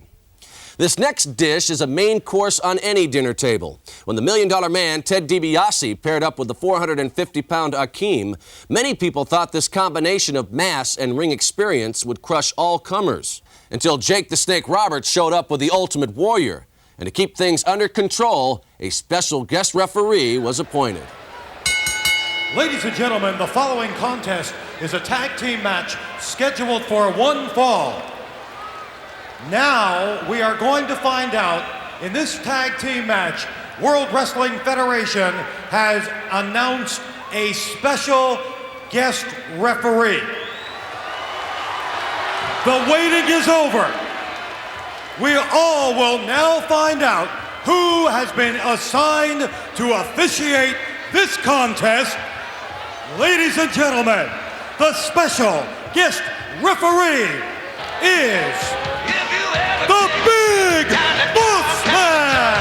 This next dish is a main course on any dinner table. When the $1 Million Man, Ted DiBiase, paired up with the 450-pound Akeem, many people thought this combination of mass and ring experience would crush all comers, until Jake the Snake Roberts showed up with the Ultimate Warrior. And to keep things under control, a special guest referee was appointed. Ladies and gentlemen, the following contest is a tag team match scheduled for one fall. Now we are going to find out, in this tag team match, World Wrestling Federation has announced a special guest referee. The waiting is over. We all will now find out who has been assigned to officiate this contest. Ladies and gentlemen, the special guest referee is the Big Boss Man!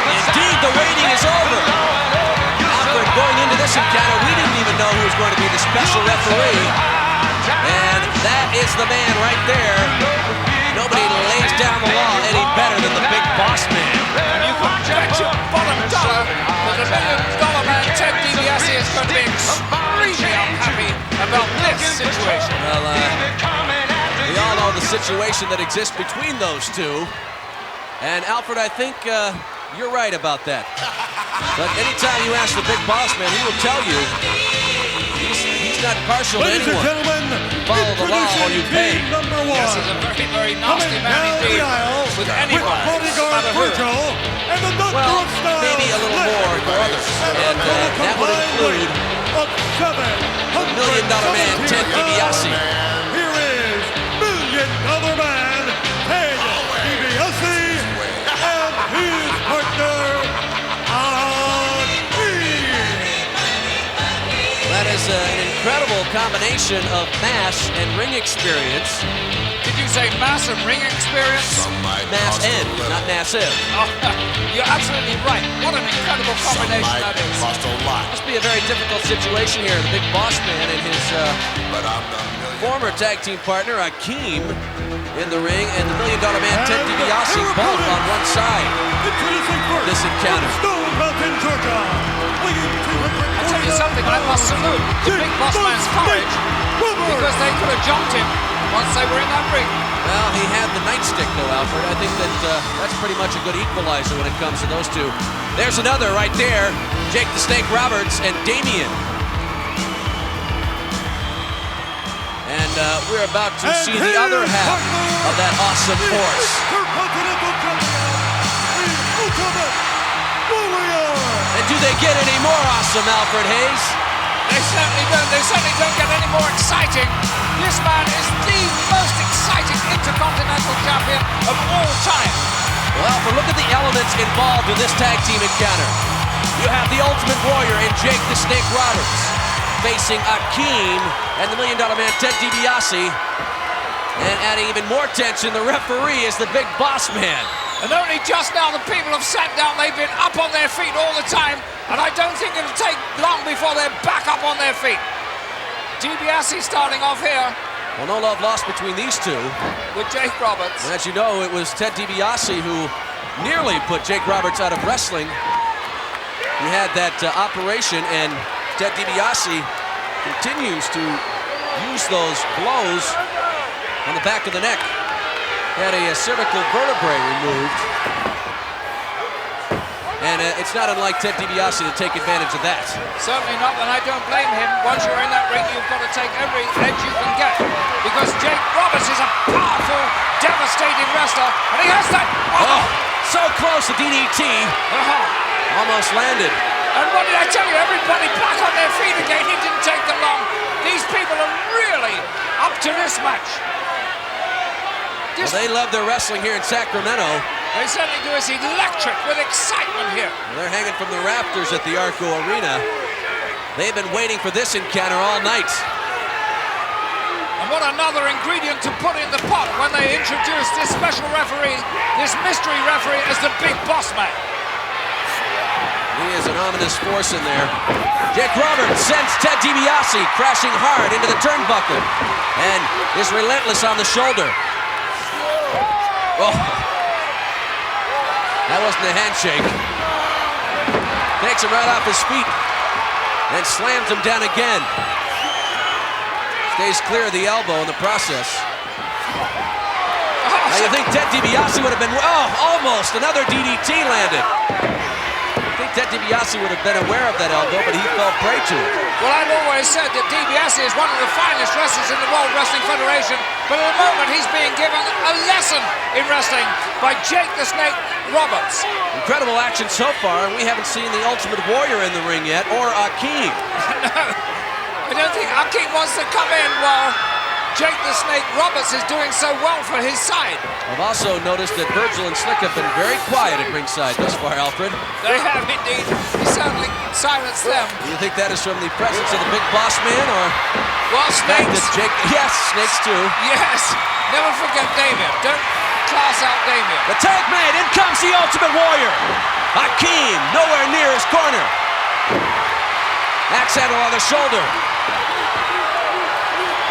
Indeed, the waiting is over. After going into this encounter, we didn't even know who was going to be the special referee. And that is the man right there. Nobody lays down the law any better than the Big Boss Man. And you can bet your bottom dollar that the $1 Million Man, Ted DiBiase, is going to be extremely unhappy about this situation. Well, we all know the situation that exists between those two. And Alfred, I think you're right about that. But anytime you ask the Big Boss Man, he will tell you he's not partial to anyone. Ladies and gentlemen, follow the law or you pay. Number one. Yes, he's a very, very nasty man indeed. With anyone. Bodyguard Virgil and the Doctor of Style. Maybe a little more for others. And that would include the $1 Million Man, Ted DiBiase. Here is $1 Million Man, Ted DiBiase, and his partner, That is an incredible combination of mass and ring experience. Did you say mass and ring experience? Mass and, not massive. Oh, you're absolutely right. What an incredible combination that is. Must be a very difficult situation here. The Big Boss Man and his former tag team partner, Akeem, in the ring, and the $1 Million Man, Ted DiBiase, both on one side. This encounter. I'll tell you something, I must salute the Big Boss Man's courage, because they could have jumped him once they were in that ring. Well, he had the nightstick, though, Alfred. I think that that's pretty much a good equalizer when it comes to those two. There's another right there, Jake the Snake Roberts and Damien. And we're about to see the other half of that awesome force. And do they get any more awesome, Alfred Hayes? They certainly don't. They certainly don't get any more exciting. This man is the most exciting Intercontinental Champion of all time. Well, Alfred, look at the elements involved in this tag team encounter. You have the Ultimate Warrior in Jake the Snake Roberts facing Akeem and the $1 Million Man, Ted DiBiase. And adding even more tension, the referee is the Big Boss Man. And only just now the people have sat down. They've been up on their feet all the time. And I don't think it'll take long before they're back up on their feet. DiBiase starting off here. Well, no love lost between these two. With Jake Roberts. And as you know, it was Ted DiBiase who nearly put Jake Roberts out of wrestling. He had that operation, and Ted DiBiase continues to use those blows on the back of the neck. He had a cervical vertebrae removed. And it's not unlike Ted DiBiase to take advantage of that. Certainly not, and I don't blame him. Once you're in that ring, you've got to take every edge you can get. Because Jake Roberts is a powerful, devastating wrestler, and he has that... Oh, so close to DDT. Almost landed. And what did I tell you? Everybody back on their feet again. It didn't take them long. These people are really up to this match. Well, they love their wrestling here in Sacramento. They certainly do. It's electric with excitement here. Well, they're hanging from the rafters at the Arco Arena. They've been waiting for this encounter all night. what another ingredient to put in the pot when they introduced this special referee, this mystery referee, as the Big Boss Man. He is an ominous force in there. Jake Roberts sends Ted DiBiase crashing hard into the turnbuckle and is relentless on the shoulder. Oh. That wasn't a handshake. Takes him right off his feet and slams him down again. Stays clear of the elbow in the process. Now you think Ted DiBiase would have been, almost another DDT landed. I think Ted DiBiase would have been aware of that elbow, but he fell prey to it. Well, I've always said that DiBiase is one of the finest wrestlers in the World Wrestling Federation, but at the moment he's being given a lesson in wrestling by Jake the Snake Roberts. Incredible action so far, and we haven't seen the Ultimate Warrior in the ring yet, or Akeem. No, I don't think Akeem wants to come in while Jake the Snake Roberts is doing so well for his side. I've also noticed that Virgil and Slick have been very quiet at ringside thus far, Alfred. They have indeed. He certainly silenced them. Do you think that is from the presence of the Big Boss Man, or? Well, Snakes. Yes, Snakes too. Yes. Never forget Damien. Don't class out Damien. The tag made. In comes the Ultimate Warrior. Akeem nowhere near his corner. Axe handle on the shoulder.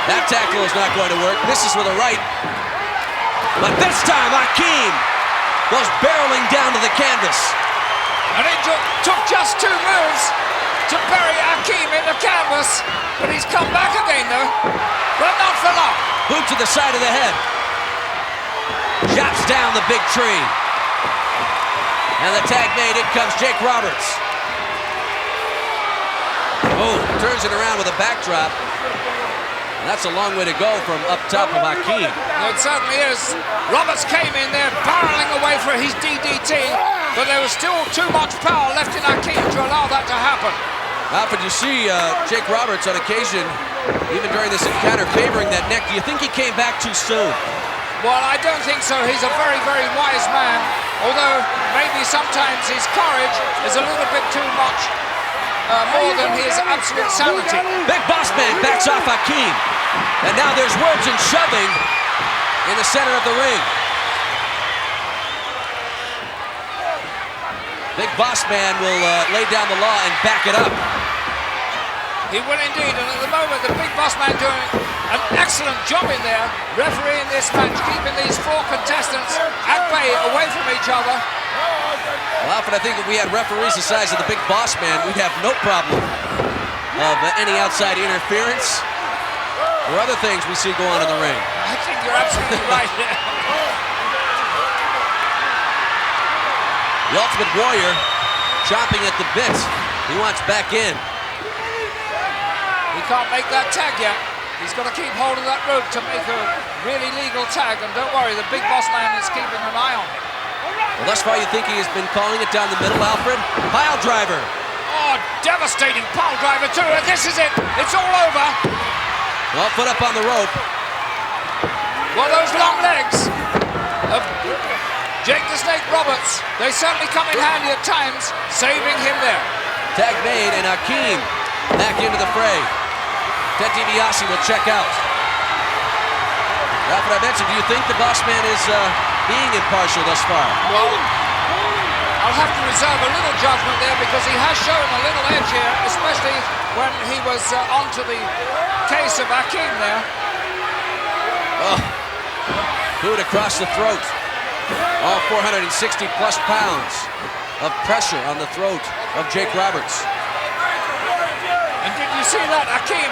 That tackle is not going to work. Misses with a right. But this time, Akeem goes barreling down to the canvas. And it took just 2 moves to bury Akeem in the canvas. But he's come back again, though. But not for long. Boot to the side of the head. Chops down the big tree. And the tag made. In comes Jake Roberts. Oh, turns it around with a backdrop. That's a long way to go from up top of Akeem. It certainly is. Roberts came in there barreling away for his DDT, but there was still too much power left in Akeem to allow that to happen. Alfred, you see Jake Roberts on occasion, even during this encounter, favoring that neck. Do you think he came back too soon? Well, I don't think so. He's a very, very wise man, although maybe sometimes his courage is a little bit too much, more than his absolute sanity. Big Boss Man backs off Akeem. And now there's words and shoving in the center of the ring. Big Boss Man will lay down the law and back it up. He will indeed, and at the moment the Big Boss Man doing an excellent job in there, refereeing this match, keeping these 4 contestants at bay, away from each other. Well, Alfred, I think if we had referees the size of the Big Boss Man, we'd have no problem of any outside interference or other things we see go on in the ring. I think you're absolutely right there. The Ultimate Warrior chomping at the bit. He wants back in. He can't make that tag yet. He's got to keep hold of that rope to make a really legal tag. And don't worry, the Big Boss Man is keeping an eye on him. Well, thus far you think he has been calling it down the middle, Alfred? Pile driver. Oh, devastating pile driver too. And this is it. It's all over. Well, foot up on the rope. Well, those long legs of Jake the Snake Roberts, they certainly come in handy at times, saving him there. Tag made, and Akeem back into the fray. Ted DiBiase will check out. Alfred, I mentioned, do you think the Boss Man is being impartial thus far? Well, I'll have to reserve a little judgment there because he has shown a little edge here, especially when he was onto the case of Akeem there. Oh, boot across the throat. All 460 plus pounds of pressure on the throat of Jake Roberts. And did you see that? Akeem,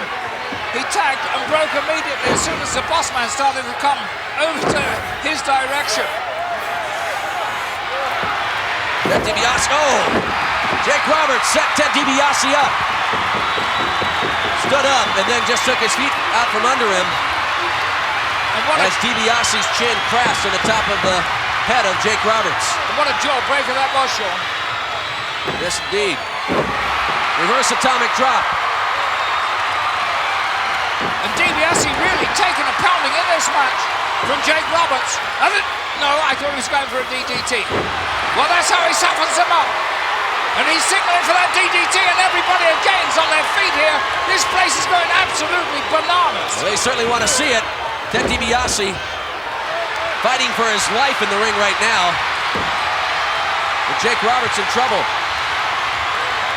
he tagged and broke immediately as soon as the Boss Man started to come over to his direction. Ted DiBiase, Jake Roberts set Ted DiBiase up. Stood up and then just took his feet out from under him. As DiBiase's chin crashed on the top of the head of Jake Roberts. And what a jawbreaker that was, Sean. Yes, indeed. Reverse atomic drop. And DiBiase really taking a pounding in this match from Jake Roberts. No, I thought he was going for a DDT. Well, that's how he softens him up. And he's signaling for that DDT, and everybody again is on their feet here. This place is going absolutely bananas. Well, they certainly want to see it. Ted DiBiase fighting for his life in the ring right now. But Jake Roberts in trouble.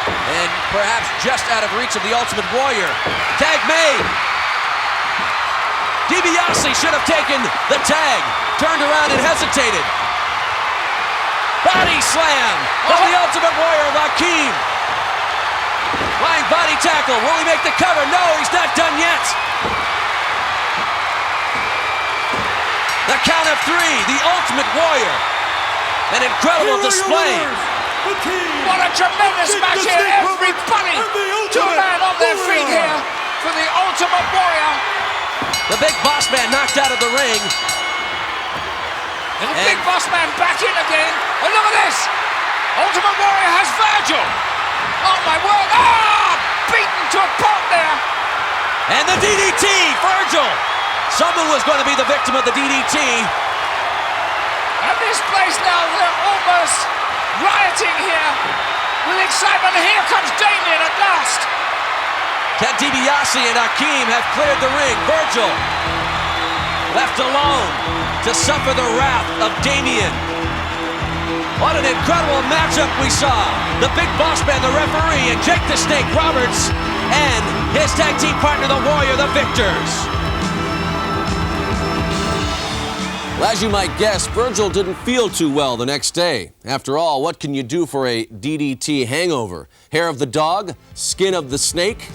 And perhaps just out of reach of the Ultimate Warrior. Tag made. DiBiase should have taken the tag. Turned around and hesitated. Body slam of the Ultimate Warrior, Hakeem. Flying body tackle. Will he make the cover? No, he's not done yet. The count of 3, the Ultimate Warrior. An incredible display. What a tremendous match here. Everybody, 2 men on their feet here for the Ultimate Warrior. The Big Boss Man knocked out of the ring. And the Big Boss Man back in again. And look at this. Ultimate Warrior has Virgil. Oh, my word. Ah! Beaten to a pulp there. And the DDT, Virgil. Someone was going to be the victim of the DDT. And this place now, they're almost rioting here with excitement. Here comes Damien at last. Ted DiBiase and Hakeem have cleared the ring. Virgil left alone to suffer the wrath of Damien. What an incredible matchup we saw. The Big Boss Man, the referee, and Jake the Snake Roberts, and his tag team partner, the Warrior, the victors. Well, as you might guess, Virgil didn't feel too well the next day. After all, what can you do for a DDT hangover? Hair of the dog? Skin of the snake?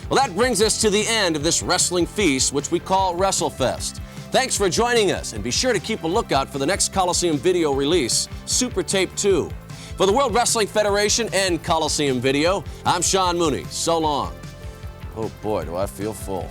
Well, that brings us to the end of this wrestling feast, which we call WrestleFest. Thanks for joining us, and be sure to keep a lookout for the next Coliseum Video release, Super Tape 2. For the World Wrestling Federation and Coliseum Video, I'm Sean Mooney. So long. Oh boy, do I feel full.